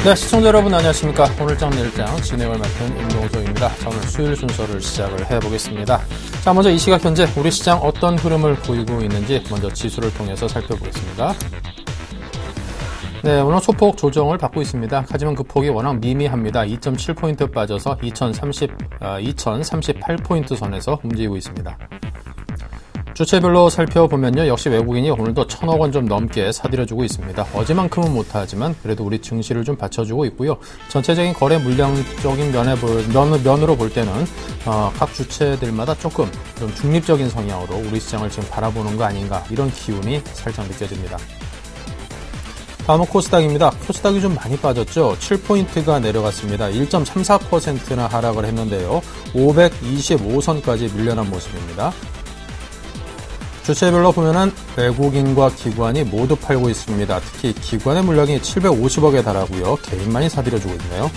네, 시청자 여러분 안녕하십니까. 오늘장 내일장 진행을 맡은 임동조입니다. 자, 오늘 수요일 순서를 시작을 해보겠습니다. 자, 먼저 이 시각 현재 우리 시장 어떤 흐름을 보이고 있는지 먼저 지수를 통해서 살펴보겠습니다. 네, 오늘 소폭 조정을 받고 있습니다. 하지만 그 폭이 워낙 미미합니다. 2.7포인트 빠져서 2038포인트 선에서 움직이고 있습니다. 주체별로 살펴보면요. 역시 외국인이 오늘도 1,000억 원 좀 넘게 사들여주고 있습니다. 어제만큼은 못하지만 그래도 우리 증시를 좀 받쳐주고 있고요. 전체적인 거래 물량적인 면으로 볼 때는 각 주체들마다 조금 좀 중립적인 성향으로 우리 시장을 지금 바라보는 거 아닌가 이런 기운이 살짝 느껴집니다. 다음은 코스닥입니다. 코스닥이 좀 많이 빠졌죠. 7포인트가 내려갔습니다. 1.34%나 하락을 했는데요. 525선까지 밀려난 모습입니다. 주체별로 보면은 외국인과 기관이 모두 팔고 있습니다. 특히 기관의 물량이 750억에 달하고요. 개인만이 사들여주고 있네요.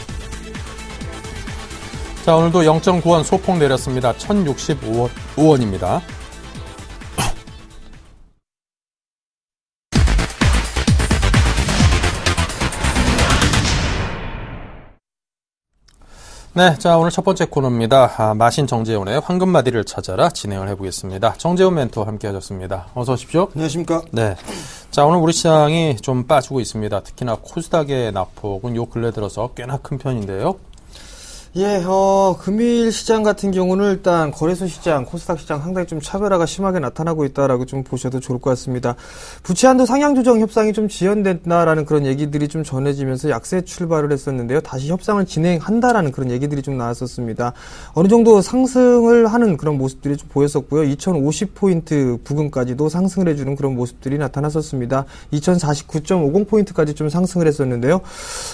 자, 오늘도 0.9원 소폭 내렸습니다. 1,065원입니다. 네, 자, 오늘 첫 번째 코너입니다. 마신 정재훈의 황금마디를 찾아라 진행을 해보겠습니다. 정재훈 멘토와 함께 하셨습니다. 어서 오십시오. 안녕하십니까. 네. 자, 오늘 우리 시장이 좀 빠지고 있습니다. 특히나 코스닥의 낙폭은 요 근래 들어서 꽤나 큰 편인데요. 예, 금일 시장 같은 경우는 일단 거래소 시장, 코스닥 시장 상당히 좀 차별화가 심하게 나타나고 있다라고 좀 보셔도 좋을 것 같습니다. 부채 한도 상향 조정 협상이 좀 지연된다라는 그런 얘기들이 좀 전해지면서 약세 출발을 했었는데요. 다시 협상을 진행한다라는 그런 얘기들이 좀 나왔었습니다. 어느 정도 상승을 하는 그런 모습들이 좀 보였었고요. 2050포인트 부근까지도 상승을 해주는 그런 모습들이 나타났었습니다. 2049.50포인트까지 좀 상승을 했었는데요.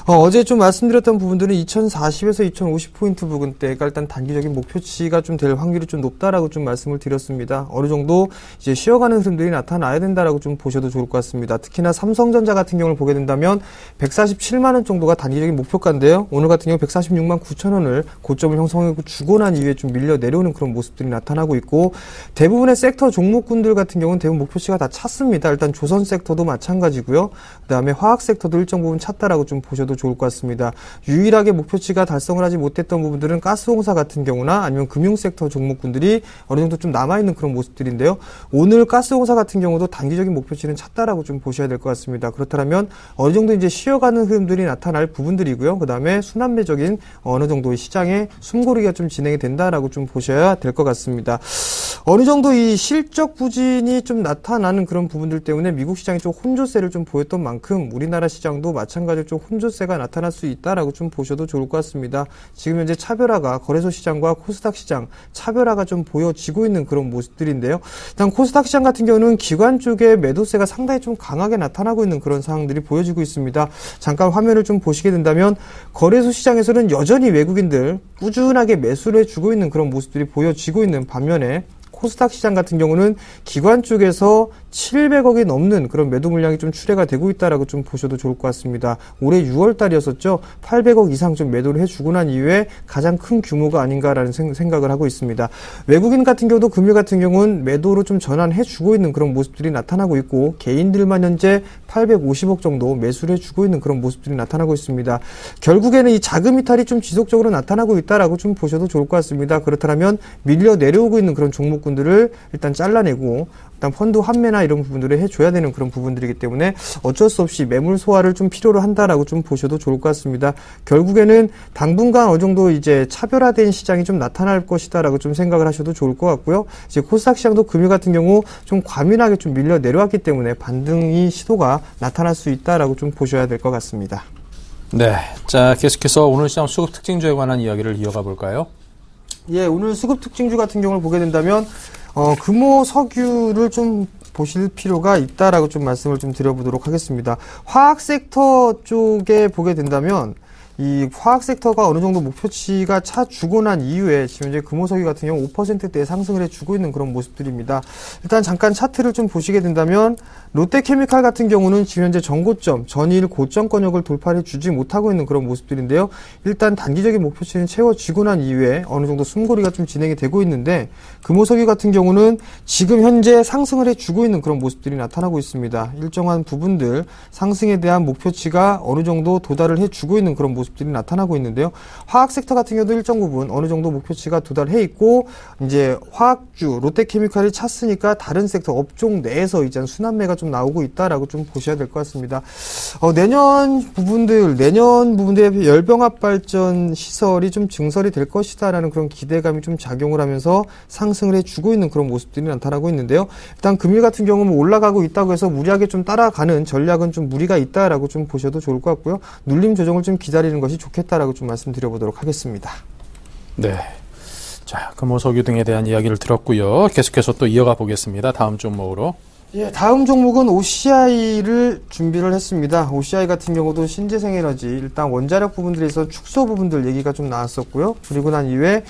어제 좀 말씀드렸던 부분들은 2040에서 2050 포인트 부근대가 일단 단기적인 목표치가 좀 될 확률이 좀 높다라고 좀 말씀을 드렸습니다. 어느 정도 이제 쉬어가는 흐름들이 나타나야 된다라고 좀 보셔도 좋을 것 같습니다. 특히나 삼성전자 같은 경우를 보게 된다면 147만 원 정도가 단기적인 목표가인데요. 오늘 같은 경우 146만 9천 원을 고점을 형성해 주고 난 이후에 좀 밀려 내려오는 그런 모습들이 나타나고 있고 대부분의 섹터 종목군들 같은 경우는 대부분 목표치가 다 찼습니다. 일단 조선 섹터도 마찬가지고요. 그다음에 화학 섹터도 일정 부분 찼다라고 좀 보셔도 좋을 것 같습니다. 유일하게 목표치가 달성을 하지 못했던 부분들은 가스공사 같은 경우나 아니면 금융섹터 종목군들이 어느 정도 좀 남아있는 그런 모습들인데요. 오늘 가스공사 같은 경우도 단기적인 목표치는 찼다라고 좀 보셔야 될 것 같습니다. 그렇다면 어느 정도 이제 쉬어가는 흐름들이 나타날 부분들이고요. 그 다음에 순환매적인 어느 정도의 시장에 숨고르기가 좀 진행이 된다라고 좀 보셔야 될 것 같습니다. 어느 정도 이 실적 부진이 좀 나타나는 그런 부분들 때문에 미국 시장이 좀 혼조세를 좀 보였던 만큼 우리나라 시장도 마찬가지로 좀 혼조세가 나타날 수 있다라고 좀 보셔도 좋을 것 같습니다. 지금 현재 차별화가 거래소 시장과 코스닥 시장 차별화가 좀 보여지고 있는 그런 모습들인데요. 일단 코스닥 시장 같은 경우는 기관 쪽의 매도세가 상당히 좀 강하게 나타나고 있는 그런 상황들이 보여지고 있습니다. 잠깐 화면을 좀 보시게 된다면 거래소 시장에서는 여전히 외국인들 꾸준하게 매수를 해주고 있는 그런 모습들이 보여지고 있는 반면에 코스닥 시장 같은 경우는 기관 쪽에서 700억이 넘는 그런 매도 물량이 좀 출회가 되고 있다라고 좀 보셔도 좋을 것 같습니다. 올해 6월 달이었었죠. 800억 이상 좀 매도를 해주고 난 이후에 가장 큰 규모가 아닌가라는 생각을 하고 있습니다. 외국인 같은 경우도 금일 같은 경우는 매도로 좀 전환해주고 있는 그런 모습들이 나타나고 있고 개인들만 현재 850억 정도 매수를 해주고 있는 그런 모습들이 나타나고 있습니다. 결국에는 이 자금 이탈이 좀 지속적으로 나타나고 있다라고 좀 보셔도 좋을 것 같습니다. 그렇다면 밀려 내려오고 있는 그런 종목군들을 일단 잘라내고 일단 펀드 환매나 이런 부분들을 해줘야 되는 그런 부분들이기 때문에 어쩔 수 없이 매물 소화를 좀 필요로 한다라고 좀 보셔도 좋을 것 같습니다. 결국에는 당분간 어느 정도 이제 차별화된 시장이 좀 나타날 것이다라고 좀 생각을 하셔도 좋을 것 같고요. 이제 코스닥 시장도 금일 같은 경우 좀 과민하게 좀 밀려 내려왔기 때문에 반등이 시도가 나타날 수 있다라고 좀 보셔야 될 것 같습니다. 네, 자 계속해서 오늘 시장 수급 특징주에 관한 이야기를 이어가 볼까요? 예, 오늘 수급 특징주 같은 경우를 보게 된다면 금호 석유를 좀 보실 필요가 있다라고 좀 말씀을 좀 드려보도록 하겠습니다. 화학 섹터 쪽에 보게 된다면 이 화학 섹터가 어느 정도 목표치가 차주고 난 이후에 지금 이제 금호석유 같은 경우 5%대 상승을 해주고 있는 그런 모습들입니다. 일단 잠깐 차트를 좀 보시게 된다면 롯데케미칼 같은 경우는 지금 현재 전고점, 전일 고점권역을 돌파해 주지 못하고 있는 그런 모습들인데요. 일단 단기적인 목표치는 채워지고 난 이후에 어느 정도 숨고리가 좀 진행이 되고 있는데 금호석유 같은 경우는 지금 현재 상승을 해주고 있는 그런 모습들이 나타나고 있습니다. 일정한 부분들 상승에 대한 목표치가 어느 정도 도달을 해주고 있는 그런 모습들이 나타나고 있는데요. 화학 섹터 같은 경우도 일정 부분 어느 정도 목표치가 도달해 있고 이제 화학주 롯데케미칼이 찼으니까 다른 섹터 업종 내에서 이제 순환매가 좀 나오고 있다라고 좀 보셔야 될 것 같습니다. 내년 부분들의 열병합 발전 시설이 좀 증설이 될 것이다라는 그런 기대감이 좀 작용을 하면서 상승을 해주고 있는 그런 모습들이 나타나고 있는데요. 일단 금일 같은 경우는 올라가고 있다고 해서 무리하게 좀 따라가는 전략은 좀 무리가 있다라고 좀 보셔도 좋을 것 같고요. 눌림 조정을 좀 기다리는 것이 좋겠다라고 좀 말씀드려보도록 하겠습니다. 네. 자, 금호석유 등에 대한 이야기를 들었고요. 계속해서 또 이어가 보겠습니다. 다음 종목으로. 예, 다음 종목은 OCI를 준비를 했습니다. OCI 같은 경우도 신재생에너지, 일단 원자력 부분들에서 축소 부분들 얘기가 좀 나왔었고요. 그리고 난 이후에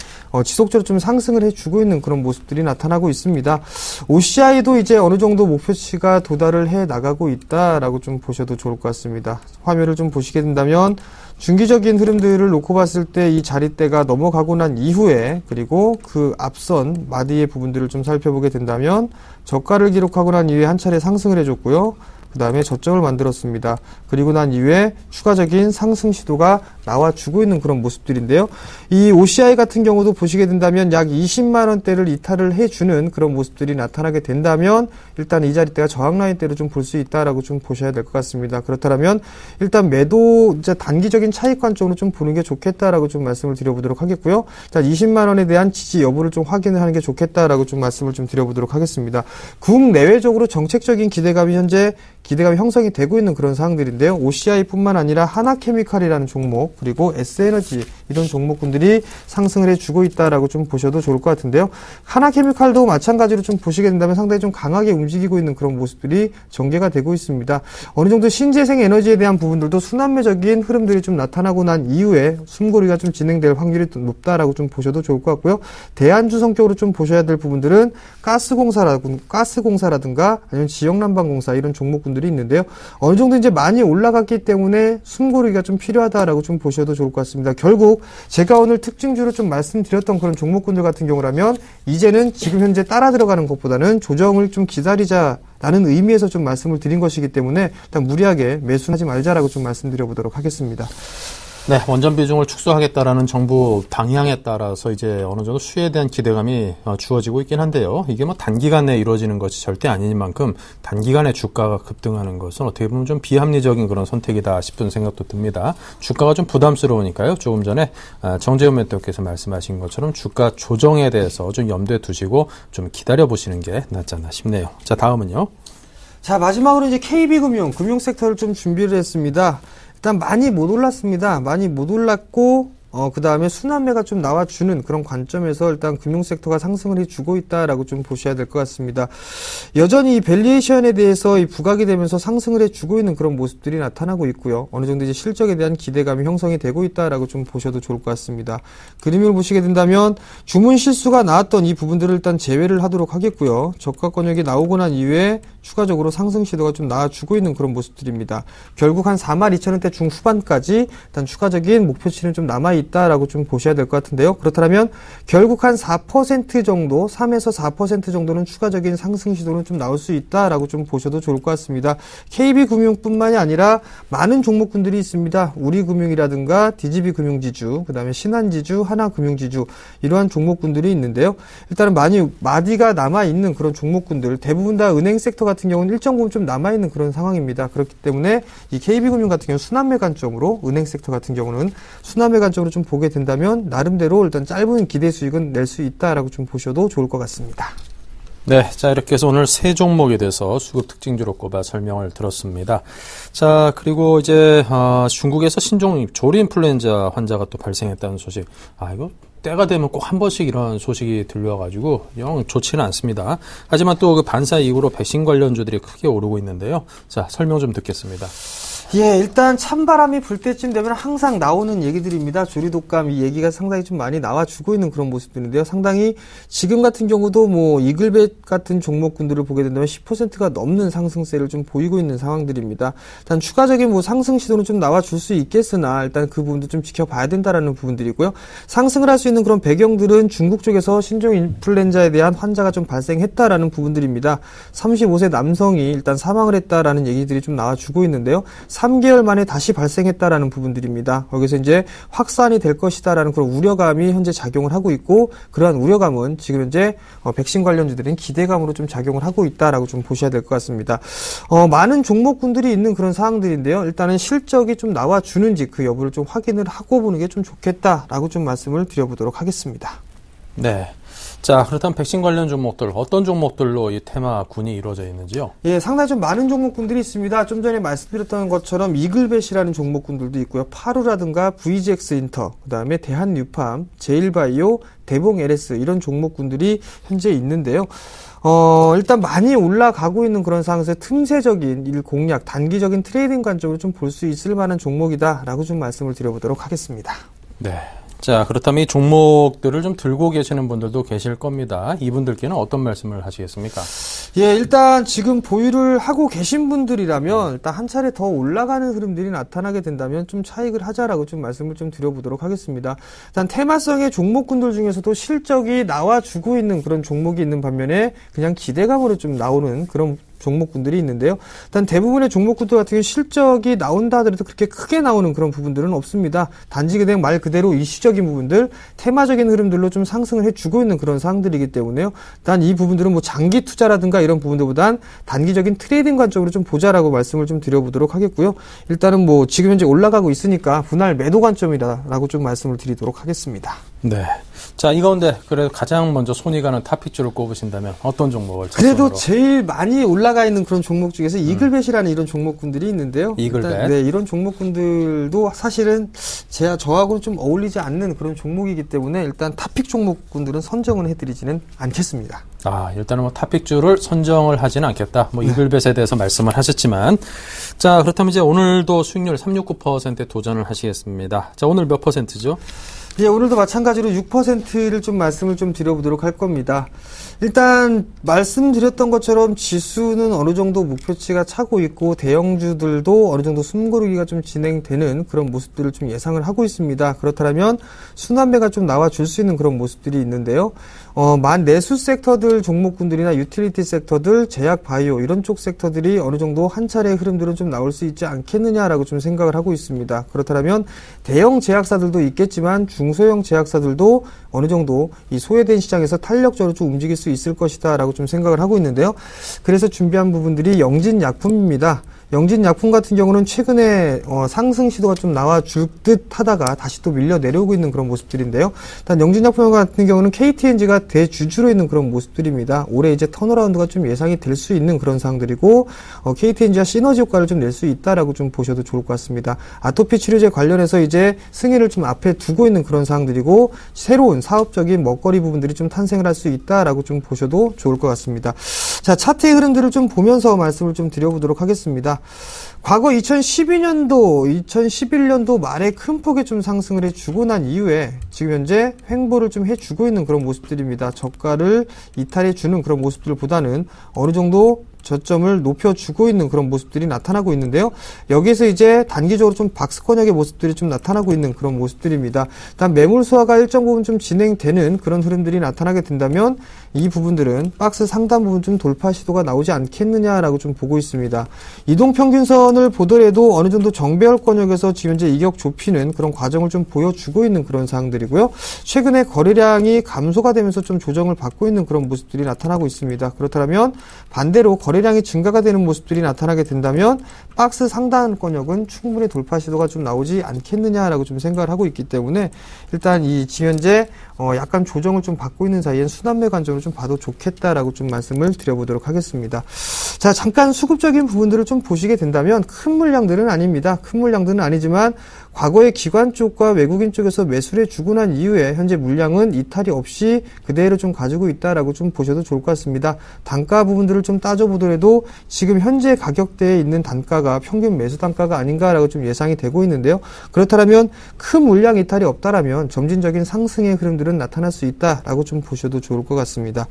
지속적으로 좀 상승을 해주고 있는 그런 모습들이 나타나고 있습니다. OCI도 이제 어느 정도 목표치가 도달을 해 나가고 있다라고 좀 보셔도 좋을 것 같습니다. 화면을 좀 보시게 된다면 중기적인 흐름들을 놓고 봤을 때 이 자리대가 넘어가고 난 이후에 그리고 그 앞선 마디의 부분들을 좀 살펴보게 된다면 저가를 기록하고 난 이후에 한 차례 상승을 해줬고요. 그 다음에 저점을 만들었습니다. 그리고 난 이후에 추가적인 상승 시도가 나와주고 있는 그런 모습들인데요. 이 OCI 같은 경우도 보시게 된다면 약 20만원대를 이탈을 해주는 그런 모습들이 나타나게 된다면 일단 이 자리대가 저항라인대로 좀 볼 수 있다라고 좀 보셔야 될 것 같습니다. 그렇다면 일단 매도 이제 단기적인 차익 관점으로 좀 보는 게 좋겠다라고 좀 말씀을 드려보도록 하겠고요. 일단 20만원에 대한 지지 여부를 좀 확인을 하는 게 좋겠다라고 좀 말씀을 좀 드려보도록 하겠습니다. 국내외적으로 정책적인 기대감이 형성이 되고 있는 그런 사항들인데요. OCI뿐만 아니라 하나케미칼이라는 종목 그리고 S에너지 이런 종목군들이 상승을 해주고 있다라고 좀 보셔도 좋을 것 같은데요. 하나케미칼도 마찬가지로 좀 보시게 된다면 상당히 좀 강하게 움직이고 있는 그런 모습들이 전개가 되고 있습니다. 어느 정도 신재생 에너지에 대한 부분들도 순환매적인 흐름들이 좀 나타나고 난 이후에 숨고리가 좀 진행될 확률이 높다라고 좀 보셔도 좋을 것 같고요. 대안주 성격으로 좀 보셔야 될 부분들은 가스공사라든가 아니면 지역난방공사 이런 종목군들이 있는데요. 어느 정도 이제 많이 올라갔기 때문에 숨고르기가 좀 필요하다라고 좀 보셔도 좋을 것 같습니다. 결국 제가 오늘 특징주로 좀 말씀드렸던 그런 종목군들 같은 경우라면 이제는 지금 현재 따라 들어가는 것보다는 조정을 좀 기다리자라는 의미에서 좀 말씀을 드린 것이기 때문에 일단 무리하게 매수하지 말자라고 좀 말씀드려보도록 하겠습니다. 네, 원전 비중을 축소하겠다라는 정부 방향에 따라서 이제 어느 정도 수혜에 대한 기대감이 주어지고 있긴 한데요. 이게 뭐 단기간에 이루어지는 것이 절대 아닌 만큼 단기간에 주가가 급등하는 것은 어떻게 보면 좀 비합리적인 그런 선택이다 싶은 생각도 듭니다. 주가가 좀 부담스러우니까요. 조금 전에 정재훈 멘토께서 말씀하신 것처럼 주가 조정에 대해서 좀 염두에 두시고 좀 기다려보시는 게 낫지 않나 싶네요. 자, 다음은요. 자, 마지막으로 이제 금융 섹터를 좀 준비를 했습니다. 일단 많이 못 올랐습니다. 많이 못 올랐고 그 다음에 순환매가 좀 나와주는 그런 관점에서 일단 금융섹터가 상승을 해주고 있다라고 좀 보셔야 될 것 같습니다. 여전히 이 밸류에이션에 대해서 이 부각이 되면서 상승을 해주고 있는 그런 모습들이 나타나고 있고요. 어느 정도 이제 실적에 대한 기대감이 형성이 되고 있다라고 좀 보셔도 좋을 것 같습니다. 그림을 보시게 된다면 주문 실수가 나왔던 이 부분들을 일단 제외를 하도록 하겠고요. 저가권역이 나오고 난 이후에 추가적으로 상승 시도가 좀 나와주고 있는 그런 모습들입니다. 결국 한 42,000원대 중후반까지 일단 추가적인 목표치는 좀 남아있다라고 좀 보셔야 될 것 같은데요. 그렇다면 결국 한 4% 정도, 3에서 4% 정도는 추가적인 상승 시도는 좀 나올 수 있다라고 좀 보셔도 좋을 것 같습니다. KB금융뿐만이 아니라 많은 종목군들이 있습니다. 우리금융이라든가 DGB금융지주, 그 다음에 신한지주, 하나금융지주 이러한 종목군들이 있는데요. 일단은 많이 마디가 남아있는 그런 종목군들, 대부분 다 은행 섹터 같은 경우는 일정 부분 좀 남아있는 그런 상황입니다. 그렇기 때문에 이 KB금융 같은 경우는 순환매 관점으로, 은행 섹터 같은 경우는 순환매 관점으로 좀 보게 된다면 나름대로 일단 짧은 기대 수익은 낼 수 있다라고 좀 보셔도 좋을 것 같습니다. 네, 자 이렇게 해서 오늘 세 종목에 대해서 수급 특징주로 꼽아 설명을 들었습니다. 자 그리고 이제 중국에서 신종 조리 인플루엔자 환자가 또 발생했다는 소식. 이거 때가 되면 꼭 한 번씩 이런 소식이 들려가지고 영 좋지는 않습니다. 하지만 또 그 반사 이후로 백신 관련주들이 크게 오르고 있는데요. 자 설명 좀 듣겠습니다. 예, 일단 찬바람이 불 때쯤 되면 항상 나오는 얘기들입니다. 조류독감 이 얘기가 상당히 좀 많이 나와주고 있는 그런 모습들인데요. 상당히 지금 같은 경우도 뭐 이글벳 같은 종목군들을 보게 된다면 10%가 넘는 상승세를 좀 보이고 있는 상황들입니다. 일단 추가적인 뭐 상승 시도는 좀 나와줄 수 있겠으나 일단 그 부분도 좀 지켜봐야 된다라는 부분들이고요. 상승을 할 수 있는 그런 배경들은 중국 쪽에서 신종 인플루엔자에 대한 환자가 좀 발생했다라는 부분들입니다. 35세 남성이 일단 사망을 했다라는 얘기들이 좀 나와주고 있는데요. 3개월 만에 다시 발생했다라는 부분들입니다. 거기서 이제 확산이 될 것이다라는 그런 우려감이 현재 작용을 하고 있고, 그러한 우려감은 지금 현재 백신 관련주들은 기대감으로 좀 작용을 하고 있다라고 좀 보셔야 될 것 같습니다. 많은 종목군들이 있는 그런 상황들인데요. 일단은 실적이 좀 나와주는지 그 여부를 좀 확인을 하고 보는 게 좀 좋겠다라고 좀 말씀을 드려보도록 하겠습니다. 네. 자, 그렇다면 백신 관련 종목들, 어떤 종목들로 이 테마군이 이루어져 있는지요? 예, 상당히 좀 많은 종목군들이 있습니다. 좀 전에 말씀드렸던 것처럼 이글벳이라는 종목군들도 있고요. 파루라든가 VGX 인터, 그 다음에 대한뉴팜, 제일바이오, 대봉 LS 이런 종목군들이 현재 있는데요. 일단 많이 올라가고 있는 그런 상황에서 틈새적인 일 공략, 단기적인 트레이딩 관점으로 좀 볼 수 있을 만한 종목이다라고 좀 말씀을 드려보도록 하겠습니다. 네. 자, 그렇다면 이 종목들을 좀 들고 계시는 분들도 계실 겁니다. 이분들께는 어떤 말씀을 하시겠습니까? 예, 일단 지금 보유를 하고 계신 분들이라면 일단 한 차례 더 올라가는 흐름들이 나타나게 된다면 좀 차익을 하자라고 좀 말씀을 좀 드려보도록 하겠습니다. 일단 테마성의 종목군들 중에서도 실적이 나와주고 있는 그런 종목이 있는 반면에 그냥 기대감으로 좀 나오는 그런 종목군들이 있는데요. 일단 대부분의 종목군들 같은 경우 실적이 나온다 하더라도 그렇게 크게 나오는 그런 부분들은 없습니다. 단지 그냥 말 그대로 이슈적인 부분들, 테마적인 흐름들로 좀 상승을 해주고 있는 그런 상황들이기 때문에요. 일단 이 부분들은 뭐 장기 투자라든가 이런 부분들보단 단기적인 트레이딩 관점으로 좀 보자라고 말씀을 좀 드려보도록 하겠고요. 일단은 뭐 지금 현재 올라가고 있으니까 분할 매도 관점이다라고 좀 말씀을 드리도록 하겠습니다. 네. 자, 이 가운데 그래도 가장 먼저 손이 가는 탑픽주를 꼽으신다면 어떤 종목을 그래도 제일 많이 올라가 있는 그런 종목 중에서 이글벳이라는 이런 종목군들이 있는데요. 이글벳. 일단, 네, 이런 종목군들도 사실은 저하고는 좀 어울리지 않는 그런 종목이기 때문에 일단 탑픽 종목군들은 선정을 해드리지는 않겠습니다. 아, 일단은 뭐 탑픽주를 선정을 하지는 않겠다. 뭐 이글벳에 대해서 말씀을 하셨지만, 자, 그렇다면 이제 오늘도 수익률 369%에 도전을 하시겠습니다. 자, 오늘 몇 퍼센트죠? 예, 오늘도 마찬가지로 6%를 좀 말씀을 좀 드려보도록 할 겁니다. 일단 말씀드렸던 것처럼 지수는 어느 정도 목표치가 차고 있고 대형주들도 어느 정도 숨고르기가 좀 진행되는 그런 모습들을 좀 예상을 하고 있습니다. 그렇다면 순환매가 좀 나와줄 수 있는 그런 모습들이 있는데요. 내수 섹터들 종목군들이나 유틸리티 섹터들, 제약 바이오 이런 쪽 섹터들이 어느 정도 한 차례의 흐름들은 좀 나올 수 있지 않겠느냐라고 좀 생각을 하고 있습니다. 그렇다면 대형 제약사들도 있겠지만 중소형 제약사들도 어느 정도 이 소외된 시장에서 탄력적으로 좀 움직일 수 있을 것이다라고 좀 생각을 하고 있는데요. 그래서 준비한 부분들이 영진약품입니다. 영진약품 같은 경우는 최근에 상승 시도가 좀 나와줄 듯 하다가 다시 또 밀려 내려오고 있는 그런 모습들인데요. 일단 영진약품 같은 경우는 KTNG가 대주주로 있는 그런 모습들입니다. 올해 이제 턴어라운드가 좀 예상이 될 수 있는 그런 상황들이고 KTNG가 시너지 효과를 좀 낼 수 있다라고 좀 보셔도 좋을 것 같습니다. 아토피 치료제 관련해서 이제 승인을 좀 앞에 두고 있는 그런 상황들이고 새로운 사업적인 먹거리 부분들이 좀 탄생을 할 수 있다라고 좀 보셔도 좋을 것 같습니다. 자, 차트의 흐름들을 좀 보면서 말씀을 좀 드려보도록 하겠습니다. 과거 2012년도, 2011년도 말에 큰 폭의 좀 상승을 해주고 난 이후에 지금 현재 횡보를 좀 해주고 있는 그런 모습들입니다. 저가를 이탈해주는 그런 모습들보다는 어느 정도 저점을 높여주고 있는 그런 모습들이 나타나고 있는데요. 여기에서 이제 단기적으로 좀 박스권역의 모습들이 좀 나타나고 있는 그런 모습들입니다. 일단 매물 소화가 일정 부분 좀 진행되는 그런 흐름들이 나타나게 된다면 이 부분들은 박스 상단 부분 좀 돌파 시도가 나오지 않겠느냐라고 좀 보고 있습니다. 이동평균선을 보더라도 어느 정도 정배열권역에서 지금 현재 이격 좁히는 그런 과정을 좀 보여주고 있는 그런 사항들이고요. 최근에 거래량이 감소가 되면서 좀 조정을 받고 있는 그런 모습들이 나타나고 있습니다. 그렇다면 반대로 거래량이 증가가 되는 모습들이 나타나게 된다면 박스 상단권역은 충분히 돌파 시도가 좀 나오지 않겠느냐라고 좀 생각을 하고 있기 때문에 일단 이 지금 현재 약간 조정을 좀 받고 있는 사이엔 순환매 관점으로 좀 봐도 좋겠다라고 좀 말씀을 드려보도록 하겠습니다. 자, 잠깐 수급적인 부분들을 좀 보시게 된다면 큰 물량들은 아닙니다. 큰 물량들은 아니지만 과거에 기관 쪽과 외국인 쪽에서 매수를 해주고 난 이후에 현재 물량은 이탈이 없이 그대로 좀 가지고 있다라고 좀 보셔도 좋을 것 같습니다. 단가 부분들을 좀 따져보더라도 지금 현재 가격대에 있는 단가가 평균 매수 단가가 아닌가라고 좀 예상이 되고 있는데요. 그렇다면 큰 물량 이탈이 없다라면 점진적인 상승의 흐름들은 나타날 수 있다라고 좀 보셔도 좋을 것 같습니다.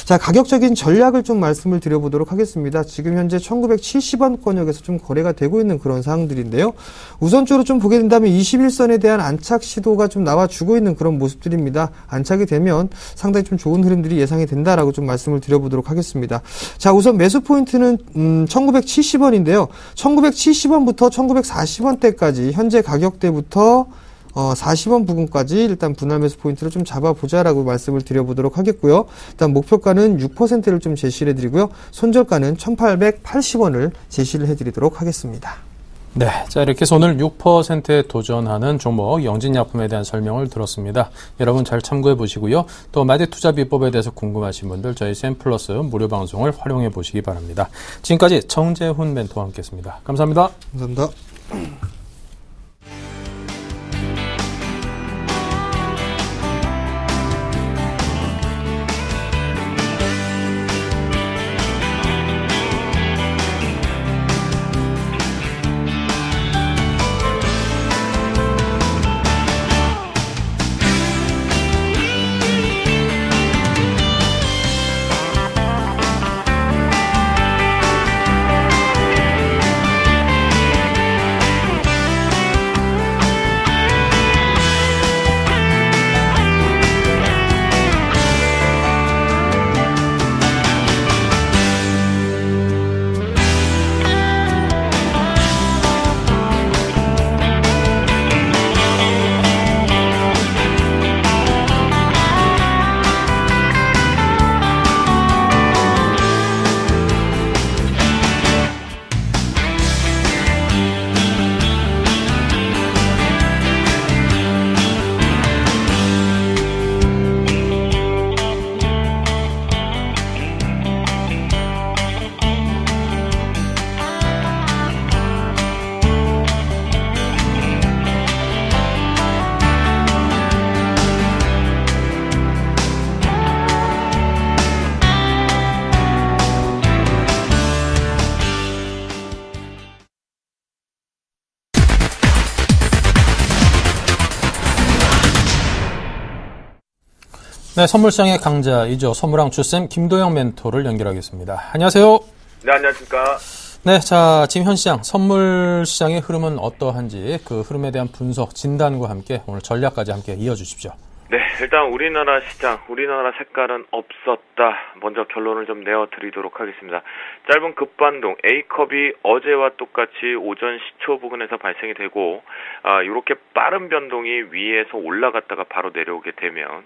자, 가격적인 전략을 좀 말씀을 드려보도록 하겠습니다. 지금 현재 1970원권역에서 좀 거래가 되고 있는 그런 상황들인데요. 우선적으로 좀 보게 된다면 21선에 대한 안착 시도가 좀 나와주고 있는 그런 모습들입니다. 안착이 되면 상당히 좀 좋은 흐름들이 예상이 된다라고 좀 말씀을 드려보도록 하겠습니다. 자, 우선 매수 포인트는 1970원인데요. 1970원부터 1940원대까지 현재 가격대부터 40원 부근까지 일단 분할 매수 포인트를 좀 잡아보자라고 말씀을 드려보도록 하겠고요. 일단 목표가는 6%를 좀 제시를 해드리고요. 손절가는 1880원을 제시를 해드리도록 하겠습니다. 네, 자 이렇게 해서 오늘 6%에 도전하는 종목 영진약품에 대한 설명을 들었습니다. 여러분 잘 참고해 보시고요. 또 마디 투자 비법에 대해서 궁금하신 분들 저희 샘플러스 무료 방송을 활용해 보시기 바랍니다. 지금까지 정재훈 멘토와 함께했습니다. 감사합니다. 감사합니다. 네, 선물시장의 강자이죠. 선물왕 주쌤 김도영 멘토를 연결하겠습니다. 안녕하세요. 네, 안녕하십니까. 네, 자, 지금 현 시장, 선물 시장의 흐름은 어떠한지 그 흐름에 대한 분석, 진단과 함께 오늘 전략까지 함께 이어주십시오. 네, 일단 우리나라 시장, 우리나라 색깔은 없었다. 먼저 결론을 좀 내어드리도록 하겠습니다. 짧은 급반동, A컵이 어제와 똑같이 오전 시초 부근에서 발생이 되고, 이렇게 빠른 변동이 위에서 올라갔다가 바로 내려오게 되면,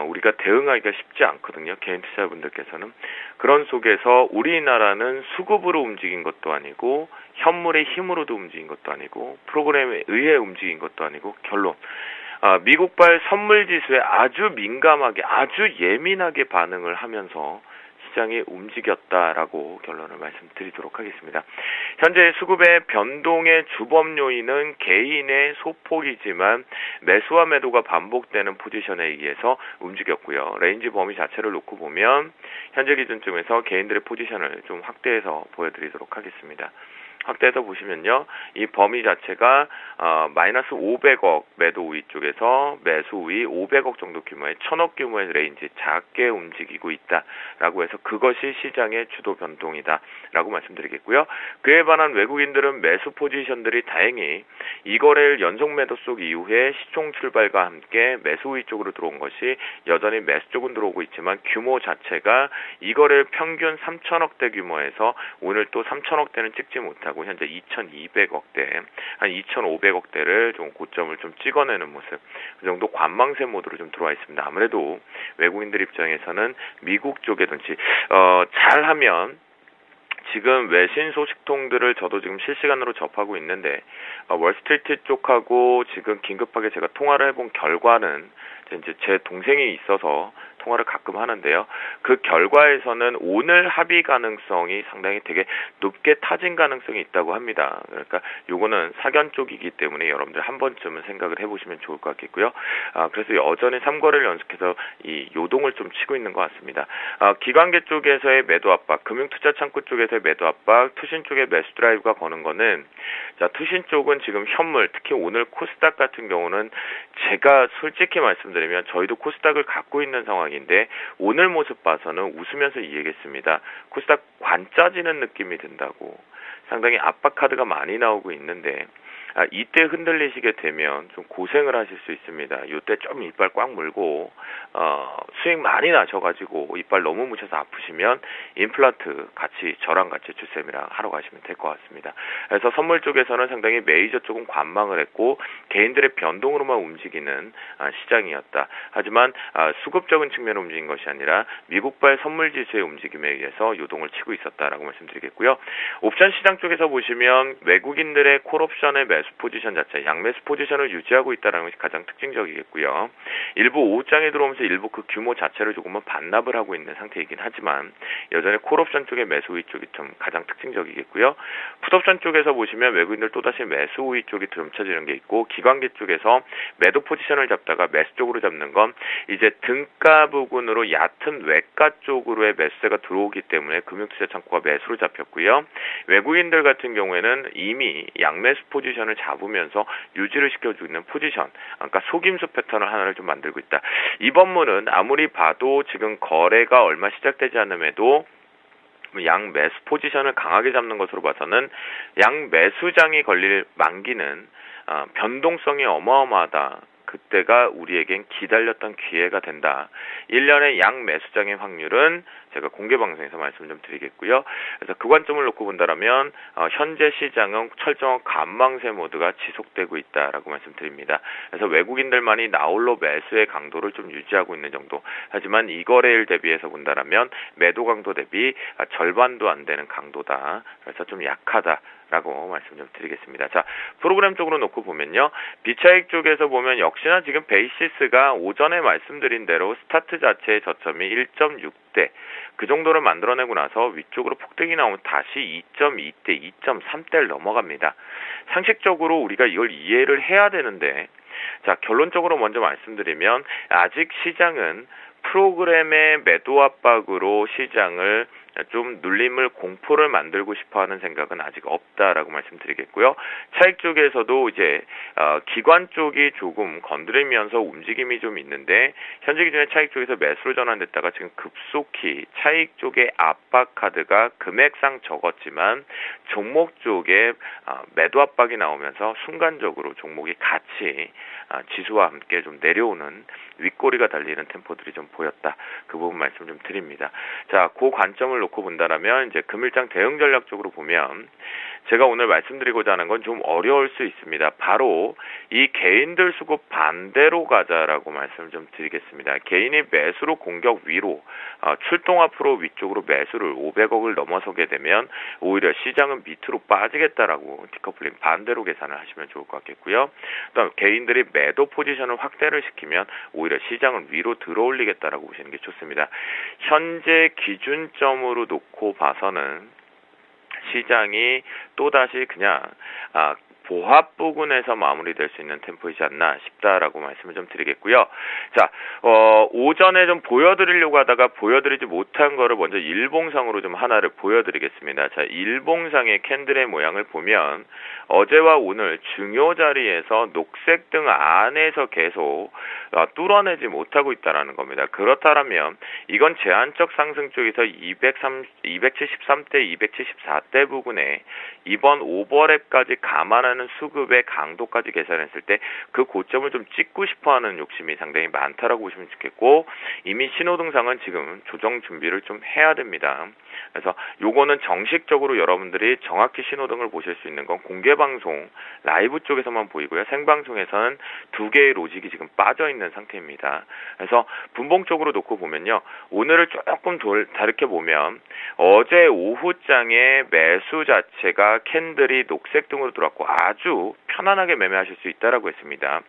우리가 대응하기가 쉽지 않거든요. 개인 투자자분들께서는. 그런 속에서 우리나라는 수급으로 움직인 것도 아니고 현물의 힘으로도 움직인 것도 아니고 프로그램에 의해 움직인 것도 아니고 결론. 미국발 선물지수에 아주 민감하게 아주 예민하게 반응을 하면서 시장이 움직였다라고 결론을 말씀드리도록 하겠습니다. 현재 수급의 변동의 주범 요인은 개인의 소폭이지만 매수와 매도가 반복되는 포지션에 의해서 움직였고요. 레인지 범위 자체를 놓고 보면 현재 기준쯤에서 개인들의 포지션을 좀 확대해서 보여드리도록 하겠습니다. 확대해서 보시면요, 이 범위 자체가 마이너스 500억 매도 우위 쪽에서 매수 우위 500억 정도 규모의 1000억 규모의 레인지 작게 움직이고 있다라고 해서 그것이 시장의 주도 변동이다라고 말씀드리겠고요. 그에 반한 외국인들은 매수 포지션들이 다행히 이 거래일 연속 매도 속 이후에 시총 출발과 함께 매수 우위 쪽으로 들어온 것이 여전히 매수 쪽은 들어오고 있지만 규모 자체가 이 거래일 평균 3천억대 규모에서 오늘 또 3천억대는 찍지 못하고 현재 2,200억대, 한 2,500억대를 좀 고점을 좀 찍어내는 모습, 그 정도 관망세 모드로 좀 들어와 있습니다. 아무래도 외국인들 입장에서는 미국 쪽이든지 잘하면 지금 외신 소식통들을 저도 지금 실시간으로 접하고 있는데 월스트리트 쪽하고 지금 긴급하게 제가 통화를 해본 결과는 이제 제 동생이 있어서 통화를 가끔 하는데요. 그 결과에서는 오늘 합의 가능성이 상당히 되게 높게 타진 가능성이 있다고 합니다. 그러니까 요거는 사견 쪽이기 때문에 여러분들 한 번쯤은 생각을 해보시면 좋을 것 같겠고요. 그래서 여전히 3거래를 연속해서 이 요동을 좀 치고 있는 것 같습니다. 기관계 쪽에서의 매도 압박, 금융투자 창구 쪽에서의 매도 압박, 투신 쪽의 매수 드라이브가 거는 거는, 자, 투신 쪽은 지금 현물, 특히 오늘 코스닥 같은 경우는 제가 솔직히 말씀드리면 저희도 코스닥을 갖고 있는 상황인데 오늘 모습 봐서는 웃으면서 이 얘기했습니다. 코스닥 관짜지는 느낌이 든다고. 상당히 압박 카드가 많이 나오고 있는데 이때 흔들리시게 되면 좀 고생을 하실 수 있습니다. 이때 좀 이빨 꽉 물고 수익 많이 나셔가지고 이빨 너무 묻혀서 아프시면 임플란트 같이 저랑 같이 주쌤이랑 하러 가시면 될 것 같습니다. 그래서 선물 쪽에서는 상당히 메이저 쪽은 관망을 했고 개인들의 변동으로만 움직이는 시장이었다. 하지만 수급적인 측면으로 움직인 것이 아니라 미국발 선물 지수의 움직임에 의해서 요동을 치고 있었다라고 말씀드리겠고요. 옵션 시장 쪽에서 보시면 외국인들의 콜옵션의 매수 포지션 자체, 양매수 포지션을 유지하고 있다는 것이 가장 특징적이겠고요. 일부 오후장에 들어오면서 일부 그 규모 자체를 조금은 반납을 하고 있는 상태이긴 하지만 여전히 콜옵션 쪽의 매수 우위 쪽이 좀 가장 특징적이겠고요. 풋옵션 쪽에서 보시면 외국인들 또다시 매수 우위 쪽이 듬쳐지는 게 있고 기관계 쪽에서 매도 포지션을 잡다가 매수 쪽으로 잡는 건 이제 등가 부근으로 얕은 외가 쪽으로의 매수세가 들어오기 때문에 금융투자 창구가 매수로 잡혔고요. 외국인들 같은 경우에는 이미 양매수 포지션을 잡으면서 유지를 시켜주고 있는 포지션, 그러니까 속임수 패턴을 하나를 좀 만들고 있다. 이번 문은 아무리 봐도 지금 거래가 얼마 시작되지 않음에도 양 매수 포지션을 강하게 잡는 것으로 봐서는 양 매수장이 걸릴 만기는 변동성이 어마어마하다. 그때가 우리에겐 기다렸던 기회가 된다. 1년의 양 매수장의 확률은 제가 공개 방송에서 말씀 좀 드리겠고요. 그래서 그 관점을 놓고 본다라면 현재 시장은 철저한 관망세 모드가 지속되고 있다라고 말씀드립니다. 그래서 외국인들만이 나홀로 매수의 강도를 좀 유지하고 있는 정도. 하지만 이 거래일 대비해서 본다라면 매도 강도 대비 절반도 안 되는 강도다. 그래서 좀 약하다. 라고 말씀 좀 드리겠습니다. 자, 프로그램 쪽으로 놓고 보면요. 비차익 쪽에서 보면 역시나 지금 베이시스가 오전에 말씀드린 대로 스타트 자체의 저점이 1.6대 그 정도를 만들어내고 나서 위쪽으로 폭등이 나오면 다시 2.2대, 2.3대를 넘어갑니다. 상식적으로 우리가 이걸 이해를 해야 되는데 자, 결론적으로 먼저 말씀드리면 아직 시장은 프로그램의 매도 압박으로 시장을 좀 눌림을 공포를 만들고 싶어하는 생각은 아직 없다라고 말씀드리겠고요. 차익 쪽에서도 이제 기관 쪽이 조금 건드리면서 움직임이 좀 있는데 현재 기준의 차익 쪽에서 매수로 전환됐다가 지금 급속히 차익 쪽의 압박 카드가 금액상 적었지만 종목 쪽에 매도 압박이 나오면서 순간적으로 종목이 같이 지수와 함께 좀 내려오는 윗꼬리가 달리는 템포들이 좀 보였다. 그 부분 말씀 좀 드립니다. 자, 그 관점을 놓고 본다라면 이제 금일장 대응 전략 쪽으로 보면 제가 오늘 말씀드리고자 하는 건 좀 어려울 수 있습니다. 바로 이 개인들 수급 반대로 가자라고 말씀을 좀 드리겠습니다. 개인이 매수로 공격 위로 출동 앞으로 위쪽으로 매수를 500억을 넘어서게 되면 오히려 시장은 밑으로 빠지겠다라고 디커플링 반대로 계산을 하시면 좋을 것 같겠고요. 그다음 개인들이 매도 포지션을 확대를 시키면 오히려 시장을 위로 들어올리겠다라고 보시는 게 좋습니다. 현재 기준점으로 놓고 봐서는 시장이 또다시 그냥 보합 부근에서 마무리될 수 있는 템포이지 않나 싶다라고 말씀을 좀 드리겠고요. 자, 오전에 좀 보여드리려고 하다가 보여드리지 못한 거를 먼저 일봉상으로 좀 하나를 보여드리겠습니다. 자, 일봉상의 캔들의 모양을 보면 어제와 오늘 중요 자리에서 녹색 등 안에서 계속 뚫어내지 못하고 있다라는 겁니다. 그렇다면 이건 제한적 상승 쪽에서 273대, 274대 부근에 이번 오버랩까지 감안하는 수급의 강도까지 계산했을 때 그 고점을 좀 찍고 싶어하는 욕심이 상당히 많다라고 보시면 좋겠고 이미 신호등상은 지금 조정 준비를 좀 해야 됩니다. 그래서 요거는 정식적으로 여러분들이 정확히 신호등을 보실 수 있는 건 공개방송 라이브 쪽에서만 보이고요. 생방송에서는 2개의 로직이 지금 빠져 있는 상태입니다. 그래서 분봉적으로 놓고 보면요. 오늘을 조금 다르게 보면 어제 오후장에 매수 자체가 캔들이 녹색등으로 들어왔고 아주 편안하게 매매하실 수 있다라고 했습니다.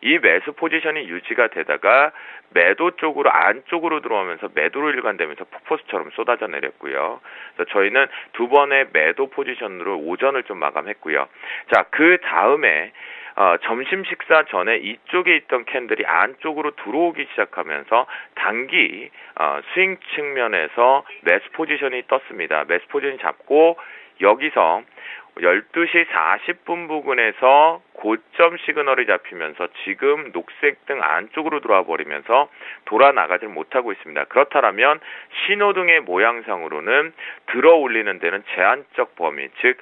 이 매수 포지션이 유지가 되다가 매도 쪽으로 안쪽으로 들어오면서 매도로 일관되면서 폭포수처럼 쏟아져 내렸고요. 그래서 저희는 2번의 매도 포지션으로 오전을 좀 마감했고요. 자, 그 다음에 점심 식사 전에 이쪽에 있던 캔들이 안쪽으로 들어오기 시작하면서 단기 스윙 측면에서 매수 포지션이 떴습니다. 매수 포지션 잡고 여기서 12시 40분 부근에서 고점 시그널이 잡히면서 지금 녹색등 안쪽으로 들어와 버리면서 돌아 나가질 못하고 있습니다. 그렇다면 신호등의 모양상으로는 들어 올리는 데는 제한적 범위, 즉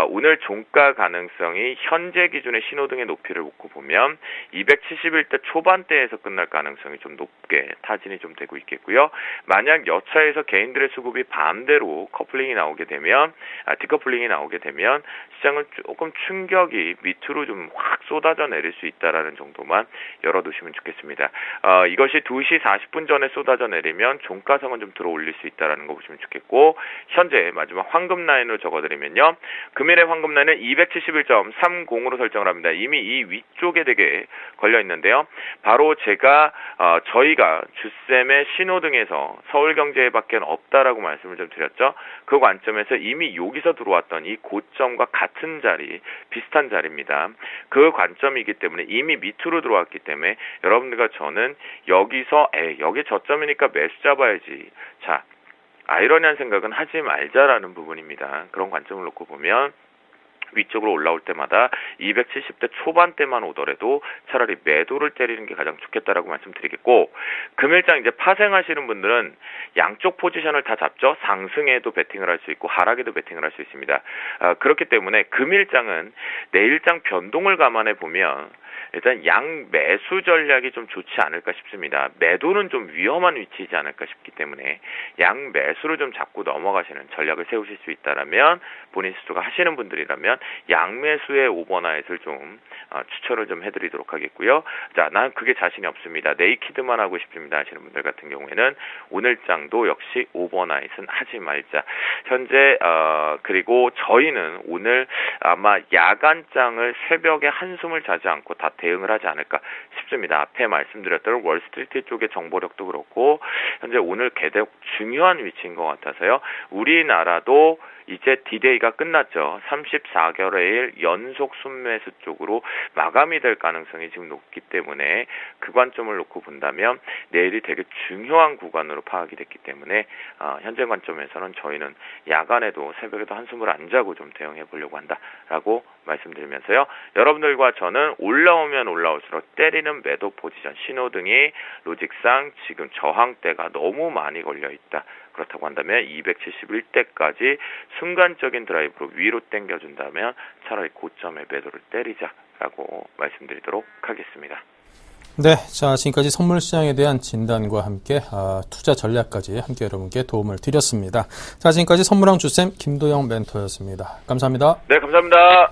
오늘 종가 가능성이 현재 기준의 신호등의 높이를 놓고 보면 271대 초반대에서 끝날 가능성이 좀 높게 타진이 좀 되고 있겠고요. 만약 여차에서 개인들의 수급이 반대로 커플링이 나오게 되면 디커플링이 나오게 되면 시장은 조금 충격이 밑으로 좀 확 쏟아져 내릴 수 있다라는 정도만 열어두시면 좋겠습니다. 이것이 2시 40분 전에 쏟아져 내리면 종가성은 좀 들어 올릴 수 있다라는 거 보시면 좋겠고, 현재 마지막 황금 라인으로 적어드리면요. 금일의 황금 라인은 271.30으로 설정을 합니다. 이미 이 위쪽에 되게 걸려 있는데요. 바로 제가 저희가 주쌤의 신호등에서 서울경제밖에 없다라고 말씀을 좀 드렸죠. 그 관점에서 이미 여기서 들어왔던 이 고점과 같은 자리, 비슷한 자리입니다. 그 관점이기 때문에 이미 밑으로 들어왔기 때문에 여러분들과 저는 여기서 여기 저점이니까 매수 잡아야지. 자, 아이러니한 생각은 하지 말자라는 부분입니다. 그런 관점을 놓고 보면 위쪽으로 올라올 때마다 270대 초반대만 오더라도 차라리 매도를 때리는 게 가장 좋겠다라고 말씀드리겠고, 금일장 이제 파생하시는 분들은 양쪽 포지션을 다 잡죠. 상승에도 베팅을 할 수 있고 하락에도 베팅을 할 수 있습니다. 그렇기 때문에 금일장은 내일장 변동을 감안해 보면 일단 양 매수 전략이 좀 좋지 않을까 싶습니다. 매도는 좀 위험한 위치이지 않을까 싶기 때문에 양 매수를 좀 잡고 넘어가시는 전략을 세우실 수 있다라면, 본인 스스로가 하시는 분들이라면 양 매수의 오버나잇을 좀 추천을 좀 해드리도록 하겠고요. 자, 난 그게 자신이 없습니다. 네이키드만 하고 싶습니다 하시는 분들 같은 경우에는 오늘장도 역시 오버나잇은 하지 말자. 현재 그리고 저희는 오늘 아마 야간장을 새벽에 한숨을 자지 않고 다 대응을 하지 않을까 싶습니다. 앞에 말씀드렸던 월스트리트 쪽의 정보력도 그렇고 현재 오늘 개대적 중요한 위치인 것 같아서요. 우리나라도 이제 D-Day가 끝났죠. 34개월의 연속 순매수 쪽으로 마감이 될 가능성이 지금 높기 때문에 그 관점을 놓고 본다면 내일이 되게 중요한 구간으로 파악이 됐기 때문에 현재 관점에서는 저희는 야간에도 새벽에도 한숨을 안 자고 좀 대응해 보려고 한다라고 말씀드리면서요. 여러분들과 저는 올라오면 올라올수록 때리는 매도 포지션, 신호등이 로직상 지금 저항대가 너무 많이 걸려있다. 그렇다고 한다면 271대까지 순간적인 드라이브로 위로 당겨준다면 차라리 고점의 매도를 때리자라고 말씀드리도록 하겠습니다. 네, 자 지금까지 선물 시장에 대한 진단과 함께 투자 전략까지 함께 여러분께 도움을 드렸습니다. 자, 지금까지 선물왕 주쌤 김도영 멘토였습니다. 감사합니다. 네, 감사합니다.